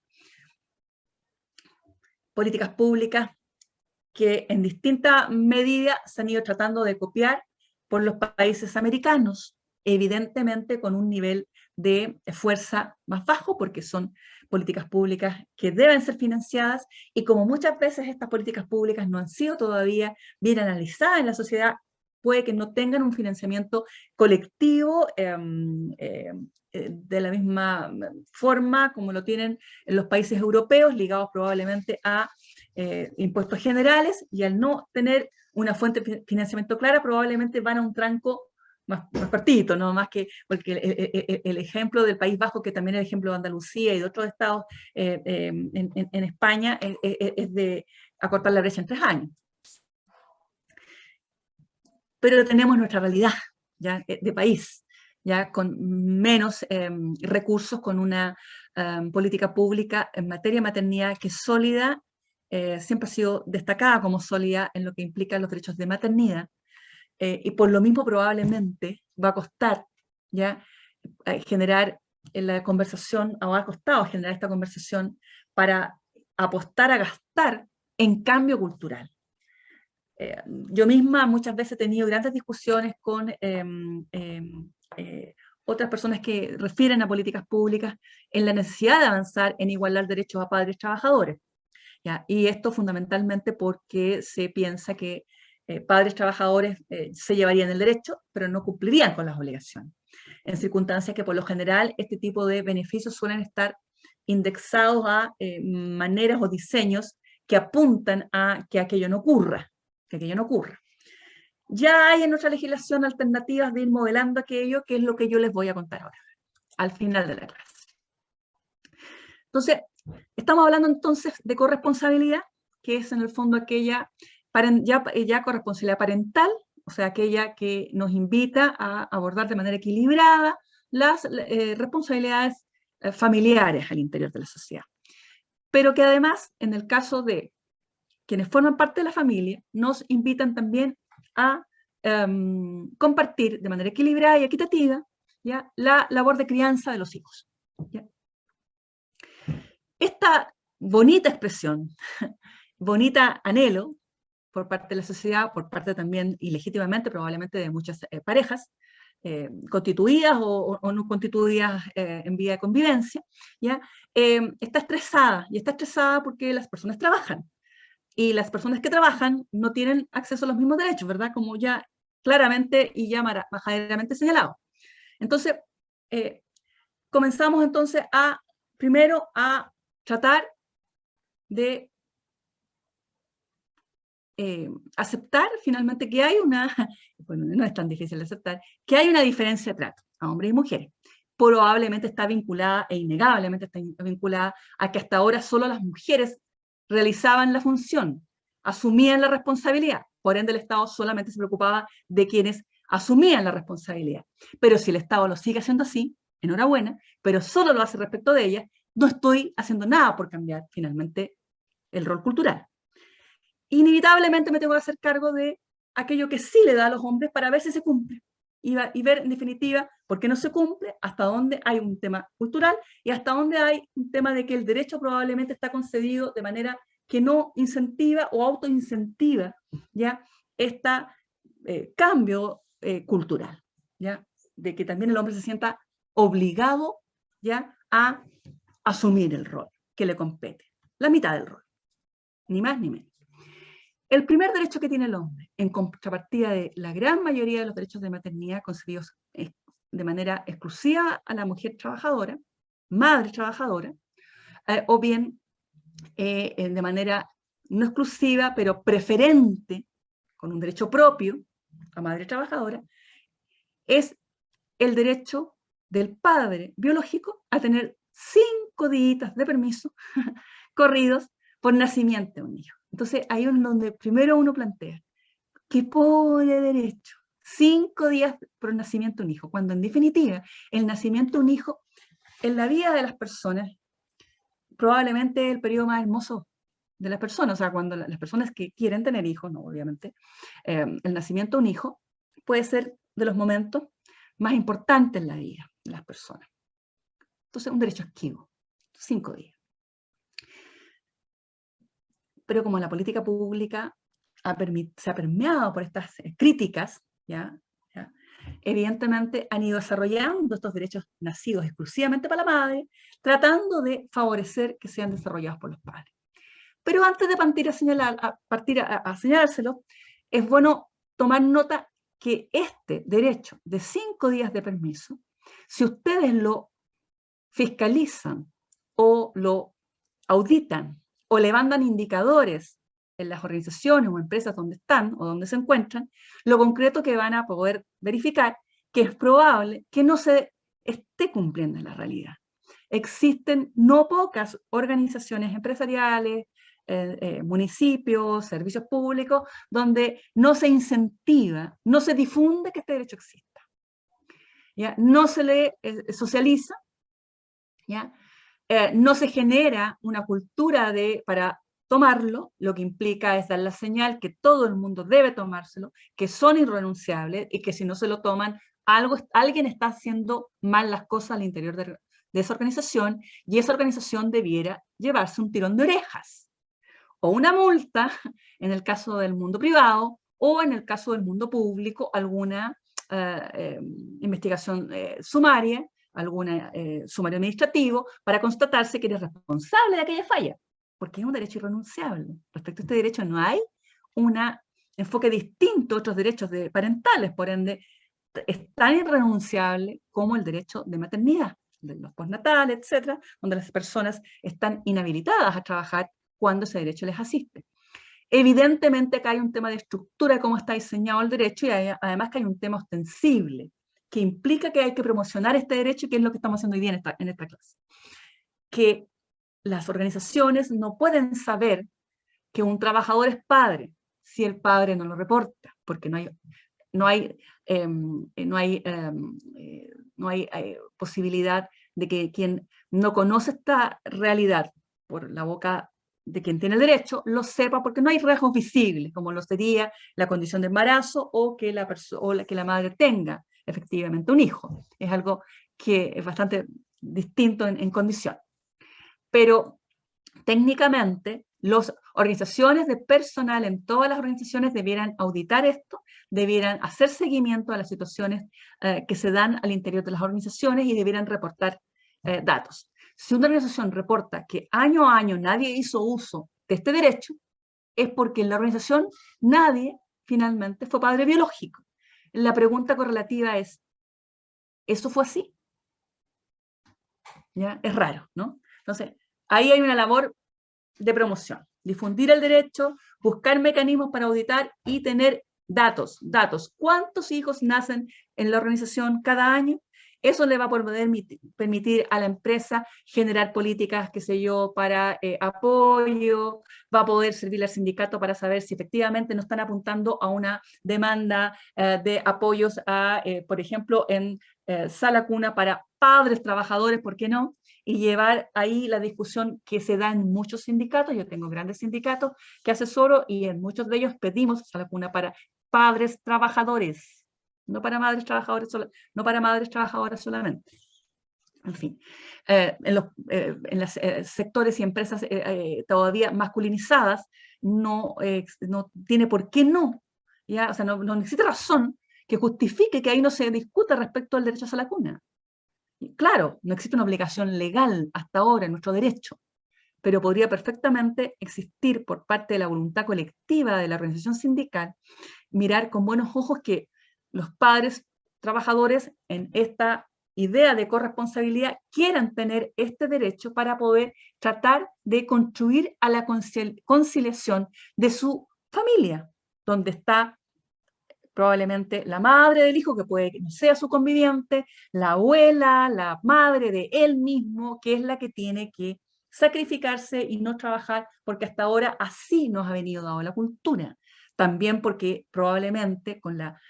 Políticas públicas que en distinta medida se han ido tratando de copiar por los países americanos, evidentemente con un nivel de fuerza más bajo, porque son políticas públicas que deben ser financiadas, y como muchas veces estas políticas públicas no han sido todavía bien analizadas en la sociedad, puede que no tengan un financiamiento colectivo de la misma forma como lo tienen en los países europeos, ligados probablemente a impuestos generales, y al no tener una fuente de financiamiento clara, probablemente van a un tranco más cortito, ¿no? Más que, porque el ejemplo del País Vasco, que también es el ejemplo de Andalucía y de otros estados en España, es de acortar la brecha en 3 años. Pero tenemos nuestra realidad, ¿ya? De país, ya con menos recursos, con una política pública en materia de maternidad que es sólida, siempre ha sido destacada como sólida en lo que implica los derechos de maternidad, y por lo mismo probablemente va a costar ya generar la conversación, o ha costado generar esta conversación para apostar a gastar en cambio cultural. Yo misma muchas veces he tenido grandes discusiones con otras personas que refieren a políticas públicas en la necesidad de avanzar en igualar derechos a padres trabajadores, ¿ya? Y esto fundamentalmente porque se piensa que padres trabajadores se llevarían el derecho, pero no cumplirían con las obligaciones, en circunstancias que por lo general este tipo de beneficios suelen estar indexados a maneras o diseños que apuntan a que aquello no ocurra. Ya hay en nuestra legislación alternativas de ir modelando aquello, que es lo que yo les voy a contar ahora, al final de la clase. Entonces, estamos hablando entonces de corresponsabilidad, que es en el fondo aquella ya corresponsabilidad parental, o sea, aquella que nos invita a abordar de manera equilibrada las responsabilidades familiares al interior de la sociedad. Pero que además, en el caso de quienes forman parte de la familia, nos invitan también a compartir de manera equilibrada y equitativa, ¿ya?, la labor de crianza de los hijos, ¿ya? Esta bonita expresión, bonita anhelo por parte de la sociedad, por parte también, y legítimamente probablemente, de muchas parejas, constituidas o no constituidas en vía de convivencia, ¿ya? Está estresada, y está estresada porque las personas trabajan, y las personas que trabajan no tienen acceso a los mismos derechos, ¿verdad? Como ya claramente y ya majaderamente señalado. Entonces, comenzamos entonces primero a tratar de aceptar finalmente que hay bueno, no es tan difícil de aceptar, que hay una diferencia de trato a hombres y mujeres. Probablemente está vinculada, e innegablemente está vinculada, a que hasta ahora solo las mujeres realizaban la función, asumían la responsabilidad. por ende el Estado solamente se preocupaba de quienes asumían la responsabilidad. Pero si el Estado lo sigue haciendo así, enhorabuena, pero solo lo hace respecto de ellas, no estoy haciendo nada por cambiar finalmente el rol cultural. Inevitablemente me tengo que hacer cargo de aquello que sí le da a los hombres para ver si se cumple. Y ver en definitiva por qué no se cumple, hasta dónde hay un tema cultural y hasta dónde hay un tema de que el derecho probablemente está concebido de manera que no incentiva o autoincentiva ya este cambio cultural, ¿ya? De que también el hombre se sienta obligado ya a asumir el rol que le compete, la mitad del rol, ni más ni menos. El primer derecho que tiene el hombre, en contrapartida de la gran mayoría de los derechos de maternidad concedidos de manera exclusiva a la mujer trabajadora, madre trabajadora, o bien de manera no exclusiva, pero preferente, con un derecho propio a madre trabajadora, es el derecho del padre biológico a tener 5 días de permiso corridos por nacimiento de un hijo. Entonces, ahí es donde primero uno plantea, qué pobre derecho, 5 días por nacimiento de un hijo, cuando en definitiva el nacimiento de un hijo en la vida de las personas probablemente es el periodo más hermoso de las personas, o sea, cuando las personas que quieren tener hijos, no, obviamente, el nacimiento de un hijo puede ser de los momentos más importantes en la vida de las personas. Entonces, un derecho esquivo, 5 días. Pero como la política pública se ha permeado por estas críticas, ¿ya? Evidentemente han ido desarrollando estos derechos nacidos exclusivamente para la madre, tratando de favorecer que sean desarrollados por los padres. Pero antes de partir a señalárselo, es bueno tomar nota que este derecho de 5 días de permiso, si ustedes lo fiscalizan o lo auditan o le mandan indicadores en las organizaciones o empresas donde están o donde se encuentran, lo concreto que van a poder verificar que es probable que no se esté cumpliendo en la realidad. Existen no pocas organizaciones empresariales, municipios, servicios públicos, donde no se incentiva, no se difunde que este derecho exista. ¿Ya? No se le socializa, ¿ya? No se genera una cultura para tomarlo, lo que implica es dar la señal que todo el mundo debe tomárselo, que son irrenunciables y que si no se lo toman, alguien está haciendo mal las cosas al interior de esa organización y esa organización debiera llevarse un tirón de orejas o una multa en el caso del mundo privado o en el caso del mundo público, alguna investigación sumaria, algún sumario administrativo, para constatarse que eres responsable de aquella falla, porque es un derecho irrenunciable. Respecto a este derecho no hay un enfoque distinto a otros derechos parentales, por ende, es tan irrenunciable como el derecho de maternidad, de los postnatales, etcétera, donde las personas están inhabilitadas a trabajar cuando ese derecho les asiste. Evidentemente acá hay un tema de estructura de cómo está diseñado el derecho y además que hay un tema ostensible que implica que hay que promocionar este derecho y que es lo que estamos haciendo hoy día en esta clase. Que las organizaciones no pueden saber que un trabajador es padre si el padre no lo reporta, porque no hay posibilidad de que quien no conoce esta realidad por la boca de quien tiene el derecho, lo sepa, porque no hay rasgos visibles, como lo sería la condición de embarazo o que la madre tenga efectivamente un hijo. Es algo que es bastante distinto en condición. Pero técnicamente, las organizaciones de personal en todas las organizaciones debieran auditar esto, debieran hacer seguimiento a las situaciones que se dan al interior de las organizaciones y debieran reportar datos. Si una organización reporta que año a año nadie hizo uso de este derecho, es porque en la organización nadie finalmente fue padre biológico. La pregunta correlativa es, ¿eso fue así? ¿Ya? Es raro, ¿no? Entonces, ahí hay una labor de promoción, difundir el derecho, buscar mecanismos para auditar y tener datos. ¿Cuántos hijos nacen en la organización cada año? Eso le va a poder permitir a la empresa generar políticas, qué sé yo, para apoyo, va a poder servirle al sindicato para saber si efectivamente no están apuntando a una demanda de apoyos a, por ejemplo, en sala cuna para padres trabajadores, ¿por qué no? Y llevar ahí la discusión que se da en muchos sindicatos. Yo tengo grandes sindicatos que asesoro y en muchos de ellos pedimos sala cuna para padres trabajadores, no para madres trabajadoras, no para madres trabajadoras solamente. En fin, en los sectores y empresas todavía masculinizadas no tiene por qué no, ¿ya? O sea, no existe razón que justifique que ahí no se discuta respecto al derecho a la cuna. Y claro, no existe una obligación legal hasta ahora en nuestro derecho, pero podría perfectamente existir por parte de la voluntad colectiva de la organización sindical, mirar con buenos ojos que los padres trabajadores en esta idea de corresponsabilidad quieran tener este derecho para poder tratar de contribuir a la conciliación de su familia, donde está probablemente la madre del hijo, que puede que no sea su conviviente, la abuela, la madre de él mismo, que es la que tiene que sacrificarse y no trabajar, porque hasta ahora así nos ha venido dado la cultura. También porque probablemente con la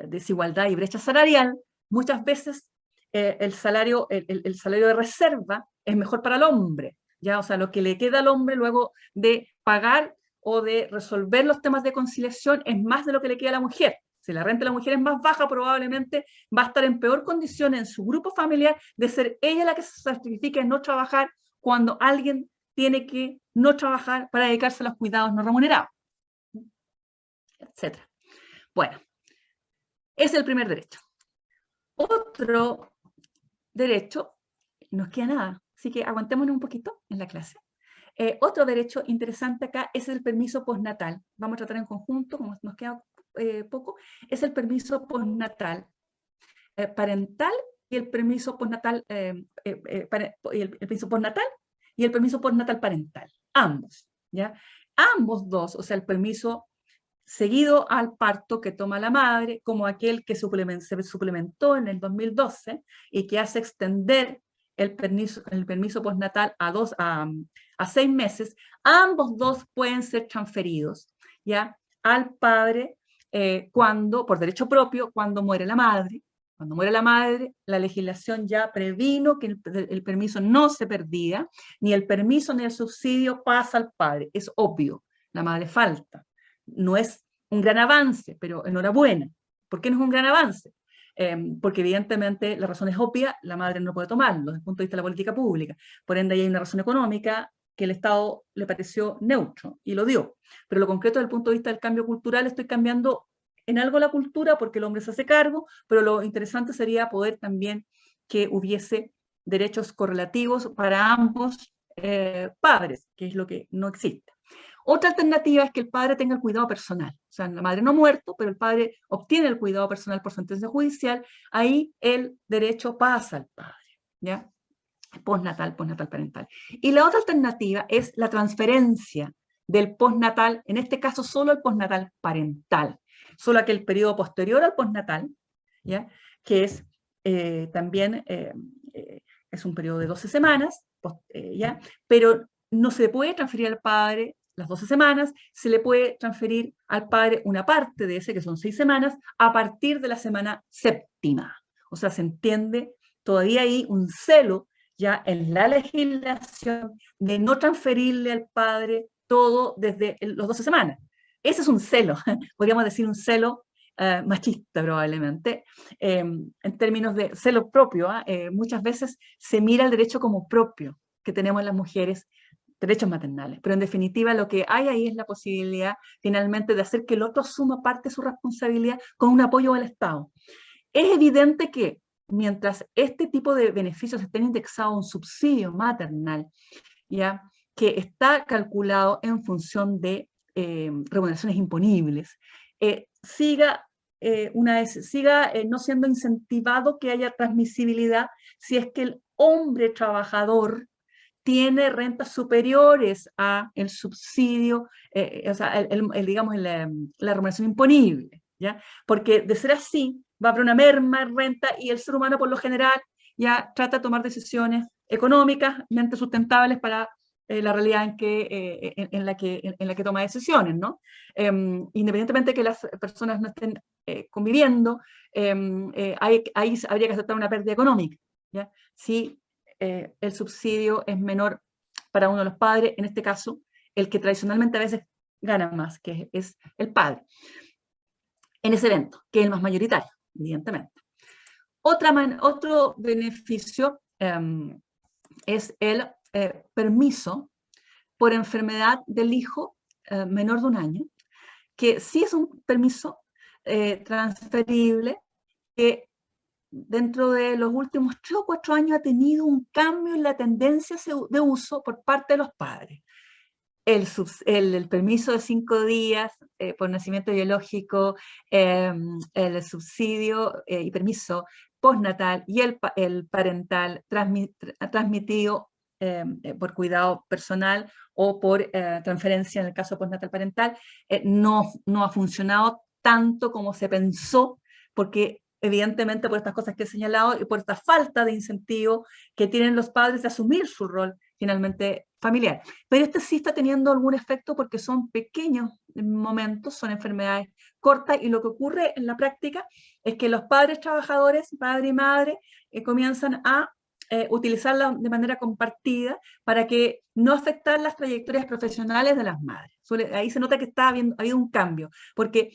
desigualdad y brecha salarial, muchas veces el salario de reserva es mejor para el hombre, ¿ya? O sea, lo que le queda al hombre luego de pagar o de resolver los temas de conciliación es más de lo que le queda a la mujer. Si la renta de la mujer es más baja, probablemente va a estar en peor condición en su grupo familiar de ser ella la que se sacrifica en no trabajar cuando alguien tiene que no trabajar para dedicarse a los cuidados no remunerados, etc. Bueno, ese es el primer derecho. Otro derecho, nos queda nada, así que aguantémonos un poquito en la clase. Otro derecho interesante acá es el permiso postnatal. Vamos a tratar en conjunto, como nos queda poco, es el permiso postnatal parental y el permiso postnatal, el permiso postnatal y el permiso postnatal parental. Ambos, ¿ya? Ambos dos, o sea, el permiso seguido al parto que toma la madre, como aquel que se suplementó en el 2012 y que hace extender el permiso postnatal a 6 meses, ambos dos pueden ser transferidos, ¿ya? Al padre cuando, por derecho propio, cuando muere la madre. Cuando muere la madre, la legislación ya previno que el permiso no se perdía, ni el permiso ni el subsidio pasa al padre. Es obvio, la madre falta. No es un gran avance, pero enhorabuena. ¿Por qué no es un gran avance? Porque evidentemente la razón es obvia, la madre no puede tomarlo desde el punto de vista de la política pública. Por ende, hay una razón económica que el Estado le pareció neutro y lo dio. Pero lo concreto desde el punto de vista del cambio cultural, estoy cambiando en algo la cultura porque el hombre se hace cargo, pero lo interesante sería poder también que hubiese derechos correlativos para ambos padres, que es lo que no existe. Otra alternativa es que el padre tenga el cuidado personal. O sea, la madre no ha muerto, pero el padre obtiene el cuidado personal por sentencia judicial. Ahí el derecho pasa al padre, ¿ya? Postnatal parental. Y la otra alternativa es la transferencia del postnatal, en este caso solo el postnatal parental, solo aquel periodo posterior al postnatal, ¿ya? Que es también es un periodo de 12 semanas, ¿ya? Pero no se puede transferir al padre las 12 semanas, se le puede transferir al padre una parte de ese, que son 6 semanas, a partir de la semana séptima. O sea, se entiende todavía hay un celo ya en la legislación de no transferirle al padre todo desde los 12 semanas. Ese es un celo, podríamos decir un celo machista probablemente, en términos de celo propio. Muchas veces se mira el derecho como propio que tenemos las mujeres, derechos maternales, pero en definitiva lo que hay ahí es la posibilidad finalmente de hacer que el otro asuma parte de su responsabilidad con un apoyo del Estado. Es evidente que mientras este tipo de beneficios estén indexados a un subsidio maternal, ¿ya? Que está calculado en función de remuneraciones imponibles, siga no siendo incentivado que haya transmisibilidad si es que el hombre trabajador tiene rentas superiores a el subsidio, o sea, digamos, la remuneración imponible, ¿ya? Porque de ser así, va a haber una merma en renta y el ser humano por lo general ya trata de tomar decisiones económicamente sustentables para la realidad en la que toma decisiones, ¿no? Independientemente de que las personas no estén conviviendo, ahí habría que aceptar una pérdida económica, ¿ya? Si el subsidio es menor para uno de los padres, en este caso, el que tradicionalmente a veces gana más, que es el padre, en ese evento, que es el más mayoritario, evidentemente. Otro beneficio es el permiso por enfermedad del hijo menor de 1 año, que sí es un permiso transferible, que dentro de los últimos 3 o 4 años ha tenido un cambio en la tendencia de uso por parte de los padres. El permiso de 5 días por nacimiento biológico, el subsidio y permiso postnatal y el parental transmitido por cuidado personal o por transferencia en el caso postnatal parental, no ha funcionado tanto como se pensó, porque evidentemente por estas cosas que he señalado y por esta falta de incentivo que tienen los padres de asumir su rol finalmente familiar. Pero este sí está teniendo algún efecto porque son pequeños momentos, son enfermedades cortas, y lo que ocurre en la práctica es que los padres trabajadores, padre y madre, comienzan a utilizarla de manera compartida para que no afectar las trayectorias profesionales de las madres. Ahí se nota que ha habido un cambio, porque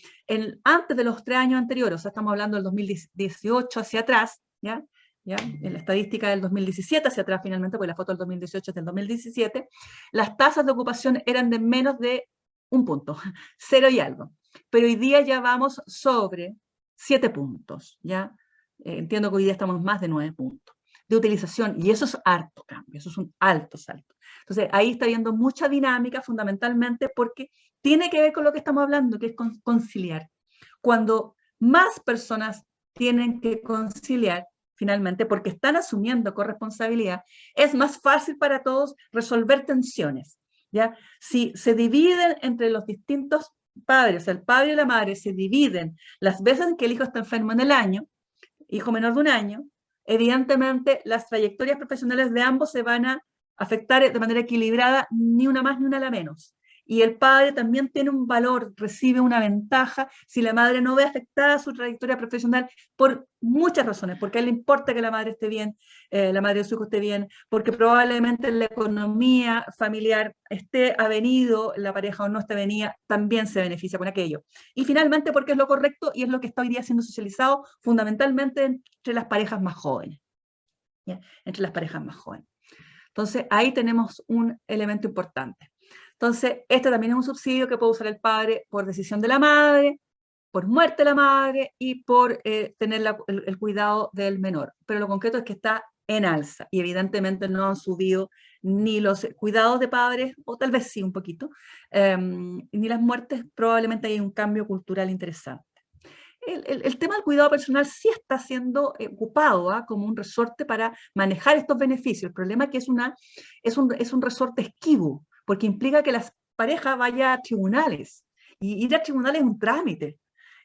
antes de los 3 años anteriores, o sea, estamos hablando del 2018 hacia atrás, ¿ya? En la estadística del 2017 hacia atrás finalmente, porque la foto del 2018 es del 2017, las tasas de ocupación eran de menos de 1 punto, 0 y algo. Pero hoy día ya vamos sobre 7 puntos, ¿ya? Entiendo que hoy día estamos más de 9 puntos de utilización, y eso es harto cambio, eso es un alto salto. Entonces, ahí está habiendo mucha dinámica, fundamentalmente porque tiene que ver con lo que estamos hablando, que es conciliar. Cuando más personas tienen que conciliar, finalmente, porque están asumiendo corresponsabilidad, es más fácil para todos resolver tensiones, ¿ya? Si se dividen entre los distintos padres, el padre y la madre se dividen las veces en que el hijo está enfermo en el año, hijo menor de 1 año, evidentemente las trayectorias profesionales de ambos se van a afectar de manera equilibrada, ni una más ni una la menos. Y el padre también tiene un valor, recibe una ventaja si la madre no ve afectada su trayectoria profesional por muchas razones, porque a él le importa que la madre esté bien, la madre de su hijo esté bien, porque probablemente la economía familiar esté avenido, la pareja o no esté avenida, también se beneficia con aquello. Y finalmente porque es lo correcto y es lo que está hoy día siendo socializado fundamentalmente entre las parejas más jóvenes. ¿Ya? Entre las parejas más jóvenes. Entonces, ahí tenemos un elemento importante. Entonces, este también es un subsidio que puede usar el padre por decisión de la madre, por muerte de la madre y por tener el cuidado del menor. Pero lo concreto es que está en alza y evidentemente no han subido ni los cuidados de padres, o tal vez sí un poquito, ni las muertes. Probablemente hay un cambio cultural interesante. El tema del cuidado personal sí está siendo ocupado como un resorte para manejar estos beneficios. El problema es que es un resorte esquivo, porque implica que las parejas vayan a tribunales. Y ir a tribunales es un trámite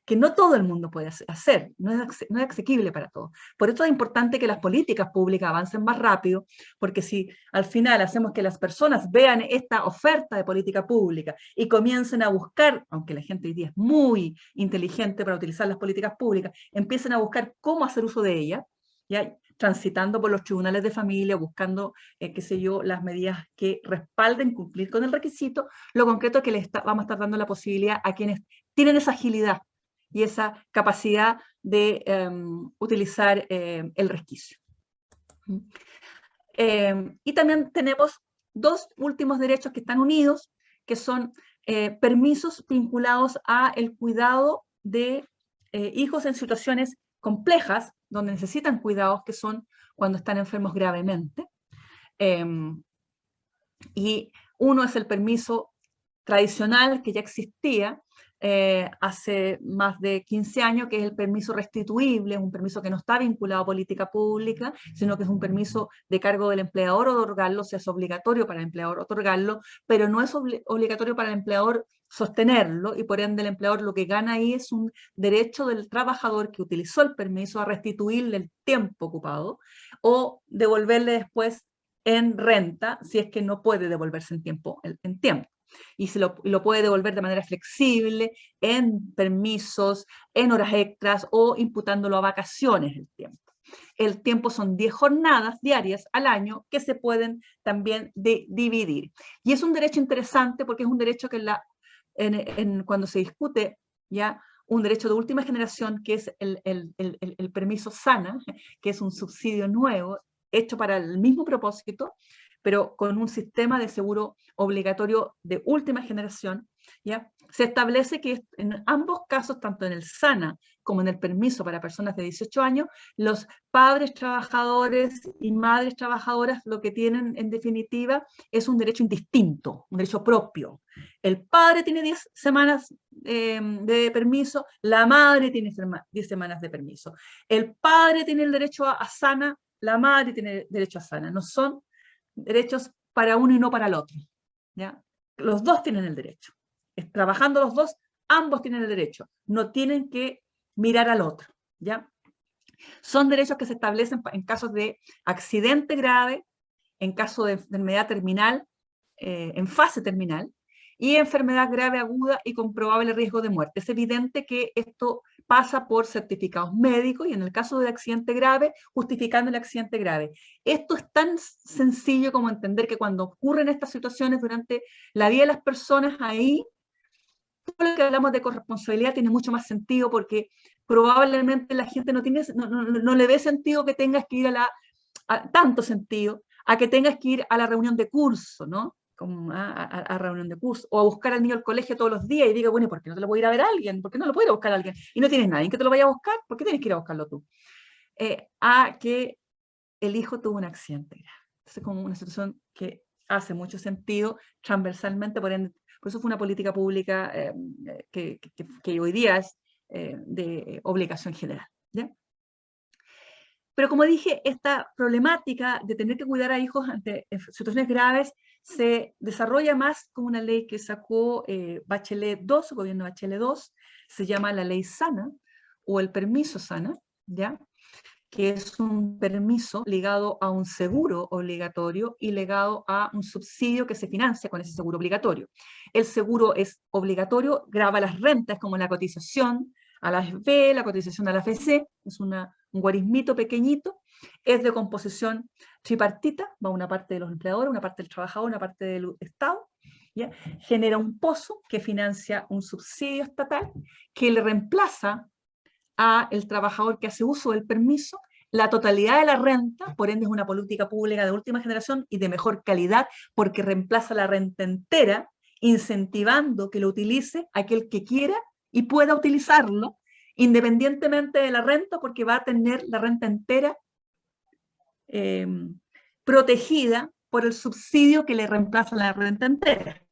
que no todo el mundo puede hacer, no es asequible para todos. Por eso es importante que las políticas públicas avancen más rápido, porque si al final hacemos que las personas vean esta oferta de política pública y comiencen a buscar, aunque la gente hoy día es muy inteligente para utilizar las políticas públicas, empiecen a buscar cómo hacer uso de ellas, ¿ya? Transitando por los tribunales de familia, buscando, qué sé yo, las medidas que respalden cumplir con el requisito, lo concreto es que vamos a estar dando la posibilidad a quienes tienen esa agilidad y esa capacidad de utilizar el resquicio. Y también tenemos 2 últimos derechos que están unidos, que son permisos vinculados al cuidado de hijos en situaciones complejas, donde necesitan cuidados, que son cuando están enfermos gravemente. Y uno es el permiso tradicional que ya existía hace más de 15 años, que es el permiso restituible, un permiso que no está vinculado a política pública, sino que es un permiso de cargo del empleador otorgarlo, o sea, es obligatorio para el empleador otorgarlo, pero no es obligatorio para el empleador sostenerlo, y por ende el empleador lo que gana ahí es un derecho del trabajador que utilizó el permiso a restituirle el tiempo ocupado o devolverle después en renta si es que no puede devolverse en tiempo. Y lo puede devolver de manera flexible, en permisos, en horas extras o imputándolo a vacaciones el tiempo. El tiempo son 10 jornadas diarias al año que se pueden también dividir. Y es un derecho interesante porque es un derecho que cuando se discute ya un derecho de última generación, que es el permiso SANA, que es un subsidio nuevo, hecho para el mismo propósito, pero con un sistema de seguro obligatorio de última generación, ¿ya? Se establece que en ambos casos, tanto en el SANA como en el permiso para personas de 18 años, los padres trabajadores y madres trabajadoras lo que tienen en definitiva es un derecho indistinto, un derecho propio. El padre tiene 10 semanas de permiso, la madre tiene 10 semanas de permiso. El padre tiene el derecho a SANA, la madre tiene derecho a SANA. No son derechos para uno y no para el otro, ¿ya? Los dos tienen el derecho. Trabajando los dos, ambos tienen el derecho. No tienen que mirar al otro, ¿ya? Son derechos que se establecen en casos de accidente grave, en caso de enfermedad terminal, en fase terminal, y enfermedad grave aguda y con probable riesgo de muerte. Es evidente que esto pasa por certificados médicos y en el caso de accidente grave, justificando el accidente grave. Esto es tan sencillo como entender que cuando ocurren estas situaciones durante la vida de las personas, ahí todo lo que hablamos de corresponsabilidad tiene mucho más sentido porque probablemente la gente no le ve sentido que tengas que ir tanto sentido, a que tengas que ir a la reunión de curso, ¿no? A reunión de curso, o a buscar al niño al colegio todos los días y diga, bueno, ¿por qué no te lo puede ir a ver a alguien? ¿Por qué no lo puede ir a buscar a alguien? Y no tienes nadie que te lo vaya a buscar, ¿por qué tienes que ir a buscarlo tú? A que el hijo tuvo un accidente grave. Entonces, como una situación que hace mucho sentido transversalmente, por eso fue una política pública que hoy día es de obligación general, ¿ya? Pero como dije, esta problemática de tener que cuidar a hijos ante situaciones graves se desarrolla más con una ley que sacó Bachelet II, el gobierno Bachelet II, se llama la ley SANA o el permiso SANA, ¿ya? Que es un permiso ligado a un seguro obligatorio y ligado a un subsidio que se financia con ese seguro obligatorio. El seguro es obligatorio, grava las rentas como la cotización a la AFP, la cotización a la AFC, es un guarismito pequeñito, es de composición tripartita, va una parte de los empleadores, una parte del trabajador, una parte del Estado, ¿ya? Genera un pozo que financia un subsidio estatal que le reemplaza a el trabajador que hace uso del permiso la totalidad de la renta, por ende es una política pública de última generación y de mejor calidad, porque reemplaza la renta entera, incentivando que lo utilice aquel que quiera y pueda utilizarlo, independientemente de la renta, porque va a tener la renta entera protegida por el subsidio que le reemplaza la renta entera,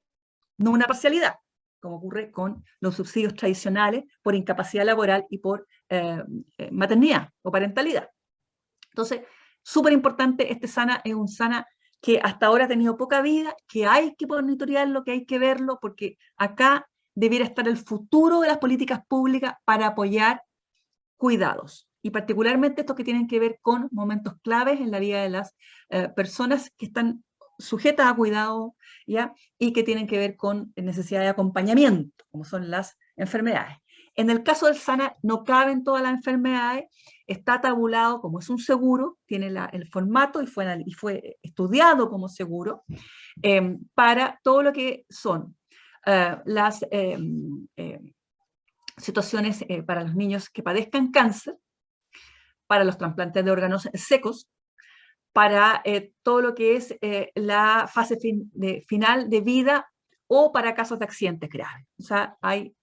no una parcialidad, como ocurre con los subsidios tradicionales por incapacidad laboral y por maternidad o parentalidad. Entonces, súper importante, este SANA es un SANA que hasta ahora ha tenido poca vida, que hay que monitorearlo, que hay que verlo, porque acá debiera estar el futuro de las políticas públicas para apoyar cuidados. Y particularmente estos que tienen que ver con momentos claves en la vida de las personas que están sujetas a cuidado, ¿ya? Y que tienen que ver con necesidad de acompañamiento, como son las enfermedades. En el caso del SANA no caben todas las enfermedades, está tabulado como es un seguro, tiene el formato y fue estudiado como seguro para todo lo que son las situaciones para los niños que padezcan cáncer, para los trasplantes de órganos secos, para todo lo que es la fase final de vida o para casos de accidentes graves. O sea, hay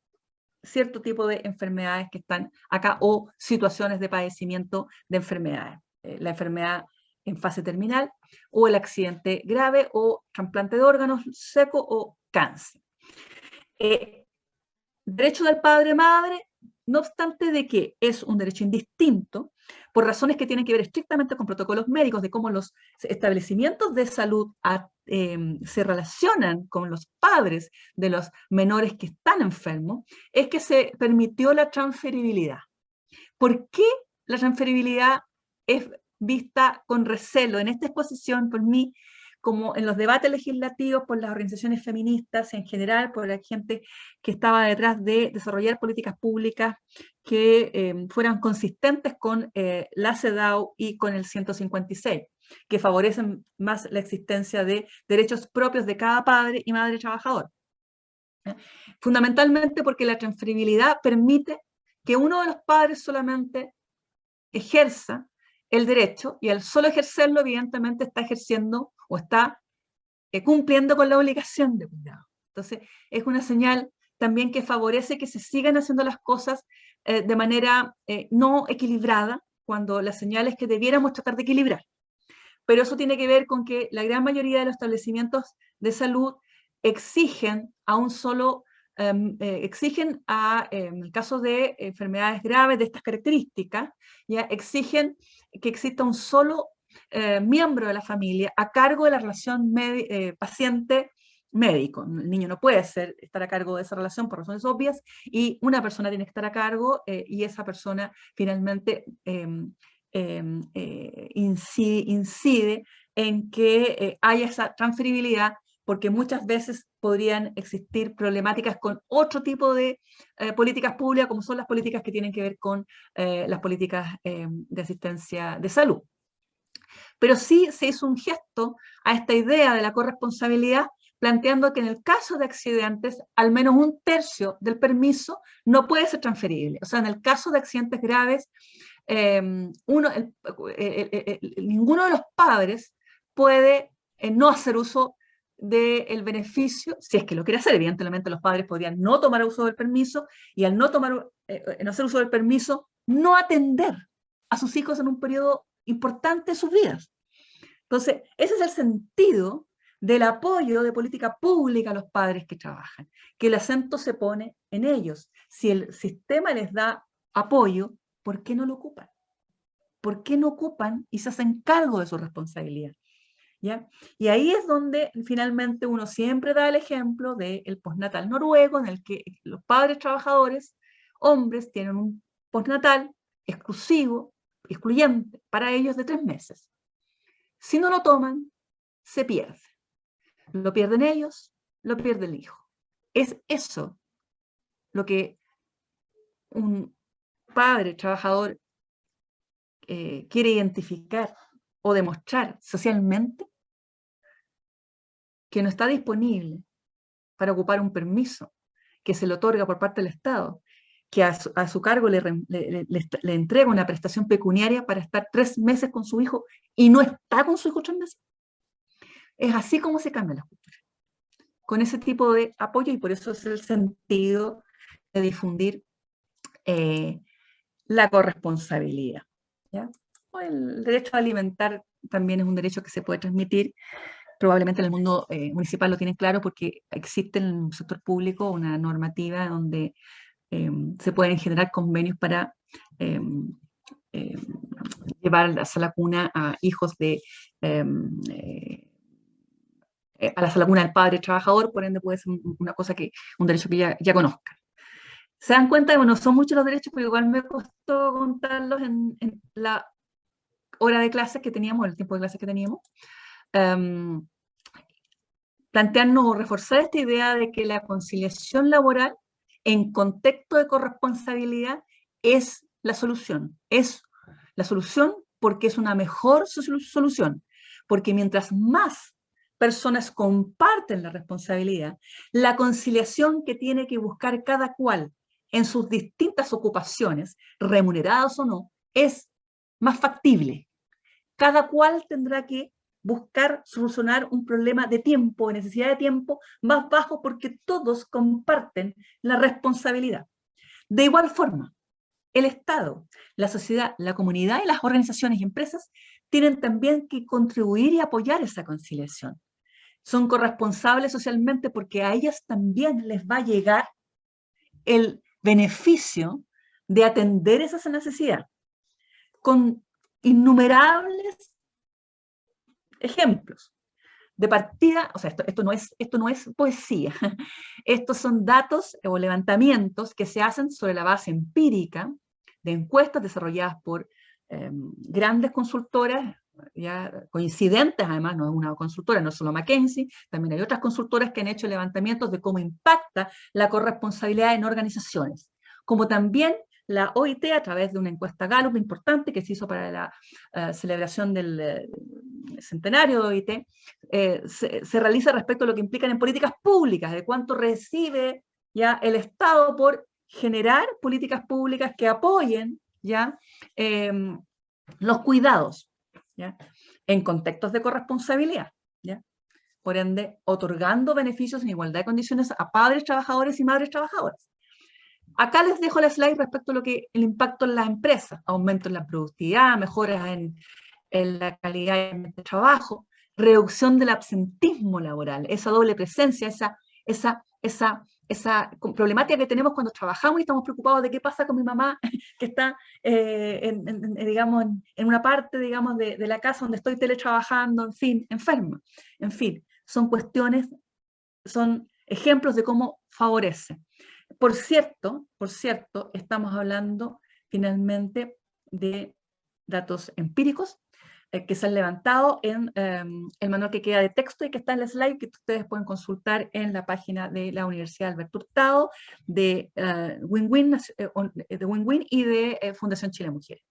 cierto tipo de enfermedades que están acá o situaciones de padecimiento de enfermedades. La enfermedad en fase terminal o el accidente grave o trasplante de órganos seco o cáncer. Derecho del padre-madre, no obstante de que es un derecho indistinto, por razones que tienen que ver estrictamente con protocolos médicos, de cómo los establecimientos de salud se relacionan con los padres de los menores que están enfermos, es que se permitió la transferibilidad. ¿Por qué la transferibilidad es vista con recelo en esta exposición por mí, como en los debates legislativos, por las organizaciones feministas en general, por la gente que estaba detrás de desarrollar políticas públicas que fueran consistentes con la CEDAW y con el 156, que favorecen más la existencia de derechos propios de cada padre y madre trabajador? Fundamentalmente porque la transferibilidad permite que uno de los padres solamente ejerza el derecho, y al solo ejercerlo, evidentemente está ejerciendo o está cumpliendo con la obligación de cuidado. Entonces, es una señal también que favorece que se sigan haciendo las cosas de manera no equilibrada, cuando la señal es que debiéramos tratar de equilibrar. Pero eso tiene que ver con que la gran mayoría de los establecimientos de salud exigen a un solo, en el caso de enfermedades graves de estas características, ya exigen que exista un solo miembro de la familia a cargo de la relación paciente-médico. El niño no puede estar a cargo de esa relación por razones obvias, y una persona tiene que estar a cargo, y esa persona finalmente incide en que haya esa transferibilidad, porque muchas veces podrían existir problemáticas con otro tipo de políticas públicas, como son las políticas que tienen que ver con las políticas de asistencia de salud. Pero sí se hizo un gesto a esta idea de la corresponsabilidad, planteando que en el caso de accidentes, al menos un tercio del permiso no puede ser transferible. O sea, en el caso de accidentes graves, ninguno de los padres puede no hacer uso del beneficio, si es que lo quiere hacer. Evidentemente los padres podrían no tomar uso del permiso, y al no hacer uso del permiso, no atender a sus hijos en un periodo importante de sus vidas. Entonces, ese es el sentido del apoyo de política pública a los padres que trabajan, que el acento se pone en ellos. Si el sistema les da apoyo, ¿por qué no lo ocupan? ¿Por qué no ocupan y se hacen cargo de su responsabilidad? ¿Ya? Y ahí es donde finalmente uno siempre da el ejemplo del postnatal noruego, en el que los padres trabajadores, hombres, tienen un postnatal exclusivo, excluyente, para ellos de 3 meses. Si no lo toman, se pierde. Lo pierden ellos, lo pierde el hijo. Es eso lo que un padre trabajador quiere identificar o demostrar socialmente, que no está disponible para ocupar un permiso que se le otorga por parte del Estado, que a su cargo le entrega una prestación pecuniaria para estar 3 meses con su hijo, y no está con su hijo 3 meses. Es así como se cambia la cultura, con ese tipo de apoyo, y por eso es el sentido de difundir la corresponsabilidad, ¿ya? El derecho a alimentar también es un derecho que se puede transmitir. Probablemente en el mundo municipal lo tienen claro, porque existe en el sector público una normativa donde se pueden generar convenios para llevar a la cuna a hijos de a la sala cuna del padre trabajador, por ende puede ser una cosa un derecho que ya conozcan. Se dan cuenta que no son muchos los derechos, pero igual me costó contarlos en la hora de clases que teníamos, el tiempo de clases que teníamos. Plantearnos o reforzar esta idea de que la conciliación laboral en contexto de corresponsabilidad es la solución. Es la solución porque es una mejor solución. Porque mientras más personas comparten la responsabilidad, la conciliación que tiene que buscar cada cual en sus distintas ocupaciones, remuneradas o no, es más factible. Cada cual tendrá que buscar solucionar un problema de tiempo, de necesidad de tiempo más bajo, porque todos comparten la responsabilidad. De igual forma, el Estado, la sociedad, la comunidad y las organizaciones y empresas tienen también que contribuir y apoyar esa conciliación. son corresponsables socialmente porque a ellas también les va a llegar el beneficio de atender esa necesidad, con innumerables ejemplos. De partida, o sea, esto no es poesía, estos son datos o levantamientos que se hacen sobre la base empírica de encuestas desarrolladas por grandes consultoras, ya coincidentes además, no es una consultora, no es solo McKinsey, también hay otras consultoras que han hecho levantamientos de cómo impacta la corresponsabilidad en organizaciones, como también la OIT a través de una encuesta Gallup importante que se hizo para la celebración del centenario de OIT, se realiza respecto a lo que implican en políticas públicas, de cuánto recibe ya el Estado por generar políticas públicas que apoyen ya los cuidados, ¿ya? En contextos de corresponsabilidad, ¿ya? Por ende, otorgando beneficios en igualdad de condiciones a padres trabajadores y madres trabajadoras. Acá les dejo la slide respecto a lo que el impacto en las empresas, aumento en la productividad, mejoras en la calidad de trabajo, reducción del absentismo laboral, esa doble presencia, esa problemática que tenemos cuando trabajamos y estamos preocupados de qué pasa con mi mamá que está, digamos, en una parte, digamos, de la casa donde estoy teletrabajando, en fin, enferma. En fin, son cuestiones, son ejemplos de cómo favorece. Por cierto, estamos hablando finalmente de datos empíricos que se han levantado en el manual que queda de texto y que está en la slide que ustedes pueden consultar en la página de la Universidad Alberto Hurtado, de Win-Win y de Fundación Chile Mujeres.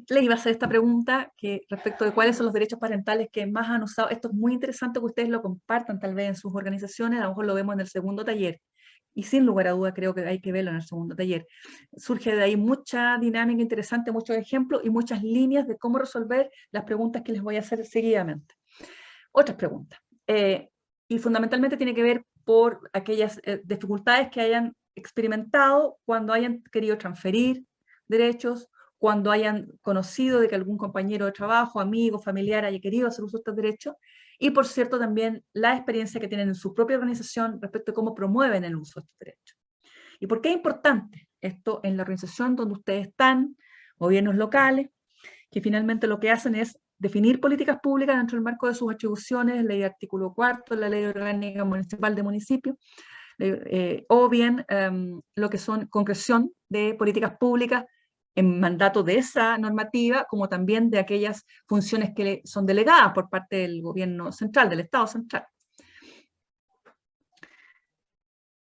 Le iba a hacer esta pregunta que respecto de cuáles son los derechos parentales que más han usado. Esto es muy interesante que ustedes lo compartan tal vez en sus organizaciones, a lo mejor lo vemos en el segundo taller. Y sin lugar a duda creo que hay que verlo en el segundo taller. Surge de ahí mucha dinámica interesante, muchos ejemplos y muchas líneas de cómo resolver las preguntas que les voy a hacer seguidamente. Otras preguntas. Y fundamentalmente tiene que ver por aquellas dificultades que hayan experimentado cuando hayan querido transferir derechos, cuando hayan conocido de que algún compañero de trabajo, amigo, familiar haya querido hacer uso de estos derechos, y por cierto también la experiencia que tienen en su propia organización respecto a cómo promueven el uso de estos derechos. ¿Y por qué es importante esto en la organización donde ustedes están, gobiernos locales, que finalmente lo que hacen es definir políticas públicas dentro del marco de sus atribuciones, ley de artículo 4, la ley orgánica municipal de municipios, o bien lo que son concreción de políticas públicas en mandato de esa normativa, como también de aquellas funciones que son delegadas por parte del gobierno central, del Estado central.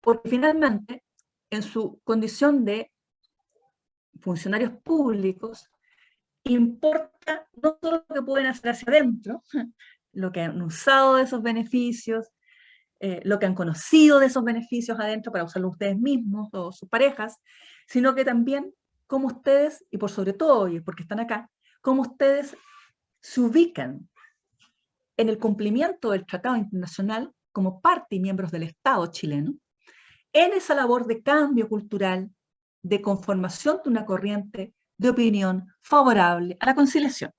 Porque finalmente, en su condición de funcionarios públicos, importa no solo lo que pueden hacer hacia adentro, lo que han usado de esos beneficios, lo que han conocido de esos beneficios adentro para usarlo ustedes mismos o sus parejas, sino que también cómo ustedes, y por sobre todo, y porque están acá, cómo ustedes se ubican en el cumplimiento del Tratado Internacional como parte y miembros del Estado chileno, en esa labor de cambio cultural, de conformación de una corriente de opinión favorable a la conciliación.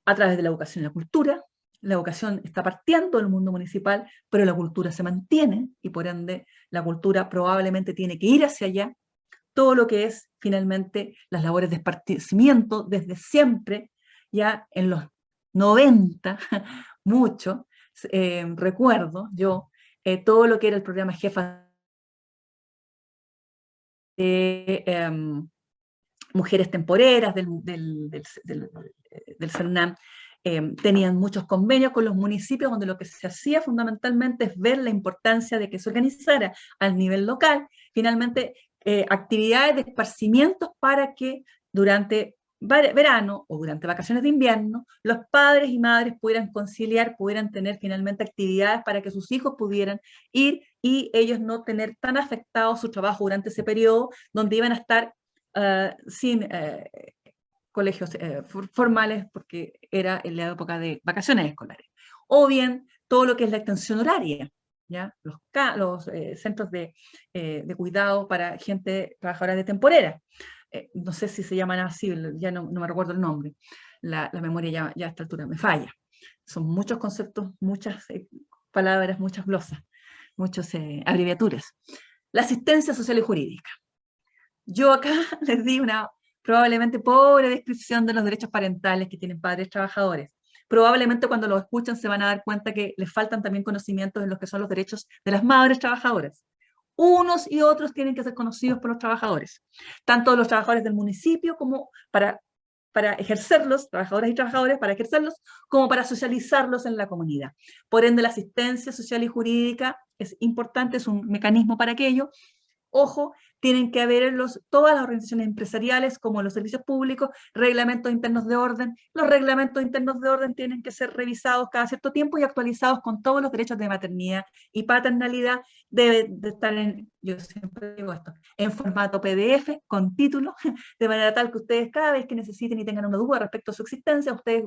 A través de la educación y la cultura, la educación está partiendo del mundo municipal, pero la cultura se mantiene y por ende la cultura probablemente tiene que ir hacia allá. Todo lo que es finalmente las labores de esparcimiento desde siempre, ya en los 90, mucho, recuerdo yo, todo lo que era el programa Jefa de mujeres temporeras del CERNAM, tenían muchos convenios con los municipios donde lo que se hacía fundamentalmente es ver la importancia de que se organizara al nivel local, finalmente actividades de esparcimientos para que durante verano o durante vacaciones de invierno los padres y madres pudieran conciliar, pudieran tener finalmente actividades para que sus hijos pudieran ir y ellos no tener tan afectado su trabajo durante ese periodo donde iban a estar sin colegios formales porque era en la época de vacaciones escolares. O bien todo lo que es la extensión horaria, ¿ya? Los centros de cuidado para gente trabajadora de temporera. No sé si se llaman así, ya no me recuerdo el nombre. la memoria ya a esta altura me falla. Son muchos conceptos, muchas palabras, muchas glosas, muchas abreviaturas. La asistencia social y jurídica. Yo acá les di una probablemente pobre descripción de los derechos parentales que tienen padres trabajadores. Probablemente cuando lo escuchan se van a dar cuenta que les faltan también conocimientos en los que son los derechos de las madres trabajadoras. Unos y otros tienen que ser conocidos por los trabajadores, tanto los trabajadores del municipio como para ejercerlos, trabajadoras y trabajadores, para ejercerlos, como para socializarlos en la comunidad. Por ende, la asistencia social y jurídica es importante, es un mecanismo para aquello. Ojo, tienen que haber todas las organizaciones empresariales, como los servicios públicos, reglamentos internos de orden. Los reglamentos internos de orden tienen que ser revisados cada cierto tiempo y actualizados con todos los derechos de maternidad y paternalidad. Debe de estar yo siempre digo esto, en formato PDF, con título, de manera tal que ustedes cada vez que necesiten y tengan una duda respecto a su existencia, ustedes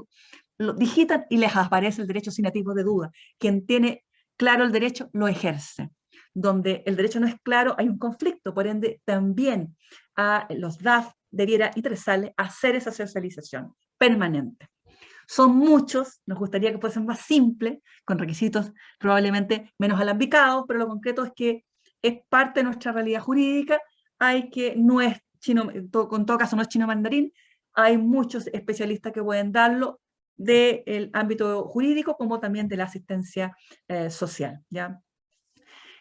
lo digitan y les aparece el derecho sin atisbo de duda. Quien tiene claro el derecho, lo ejerce. Donde el derecho no es claro, hay un conflicto, por ende también a los DAF debiera interesarles hacer esa socialización permanente. Son muchos, nos gustaría que fuesen más simples, con requisitos probablemente menos alambicados, pero lo concreto es que es parte de nuestra realidad jurídica, no es chino, en todo caso no es chino mandarín, hay muchos especialistas que pueden darlo del ámbito jurídico como también de la asistencia social, ¿ya?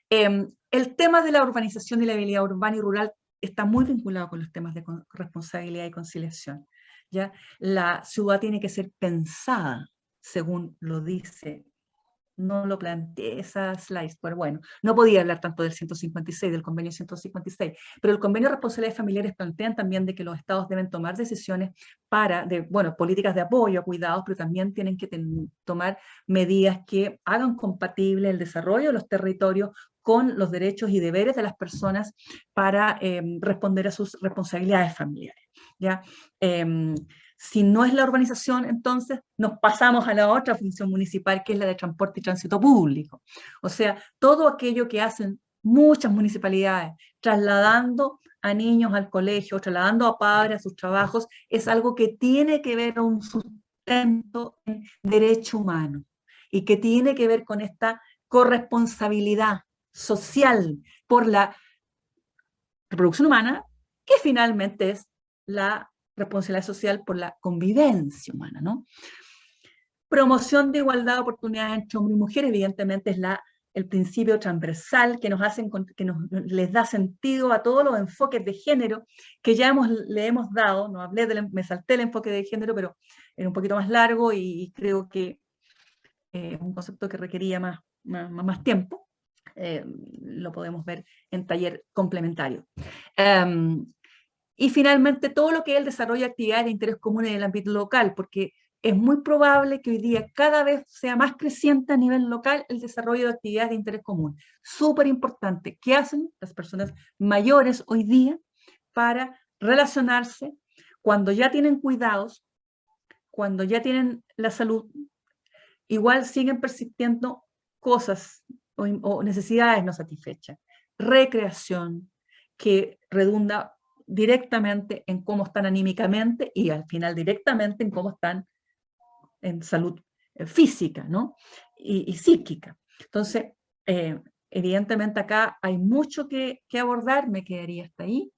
El tema de la urbanización y la vialidad urbana y rural está muy vinculado con los temas de responsabilidad y conciliación, ¿ya? La ciudad tiene que ser pensada, según lo dice, no lo planteé esa slide, pero bueno, no podía hablar tanto del 156, del convenio 156, pero el convenio de responsabilidades familiares plantean también de que los estados deben tomar decisiones políticas de apoyo a cuidados, pero también tienen que tomar medidas que hagan compatible el desarrollo de los territorios con los derechos y deberes de las personas para responder a sus responsabilidades familiares, ¿ya? Si no es la urbanización, entonces nos pasamos a la otra función municipal, que es la de transporte y tránsito público. O sea, todo aquello que hacen muchas municipalidades, trasladando a niños al colegio, trasladando a padres a sus trabajos, es algo que tiene que ver con un sustento en derecho humano y que tiene que ver con esta corresponsabilidad social por la reproducción humana, que finalmente es la responsabilidad social por la convivencia humana, ¿no? Promoción de igualdad de oportunidades entre hombres y mujeres, evidentemente es el principio transversal que les da sentido a todos los enfoques de género que ya le hemos dado. No hablé me salté el enfoque de género, pero era un poquito más largo y creo que es un concepto que requería más tiempo. Lo podemos ver en taller complementario. Y finalmente, todo lo que es el desarrollo de actividades de interés común en el ámbito local, porque es muy probable que hoy día cada vez sea más creciente a nivel local el desarrollo de actividades de interés común. Súper importante. ¿Qué hacen las personas mayores hoy día para relacionarse cuando ya tienen cuidados, cuando ya tienen la salud? Igual siguen persistiendo cosas o necesidades no satisfechas. Recreación, que redunda directamente en cómo están anímicamente y al final directamente en cómo están en salud física, ¿no? y psíquica. Entonces, evidentemente acá hay mucho que abordar, me quedaría hasta ahí.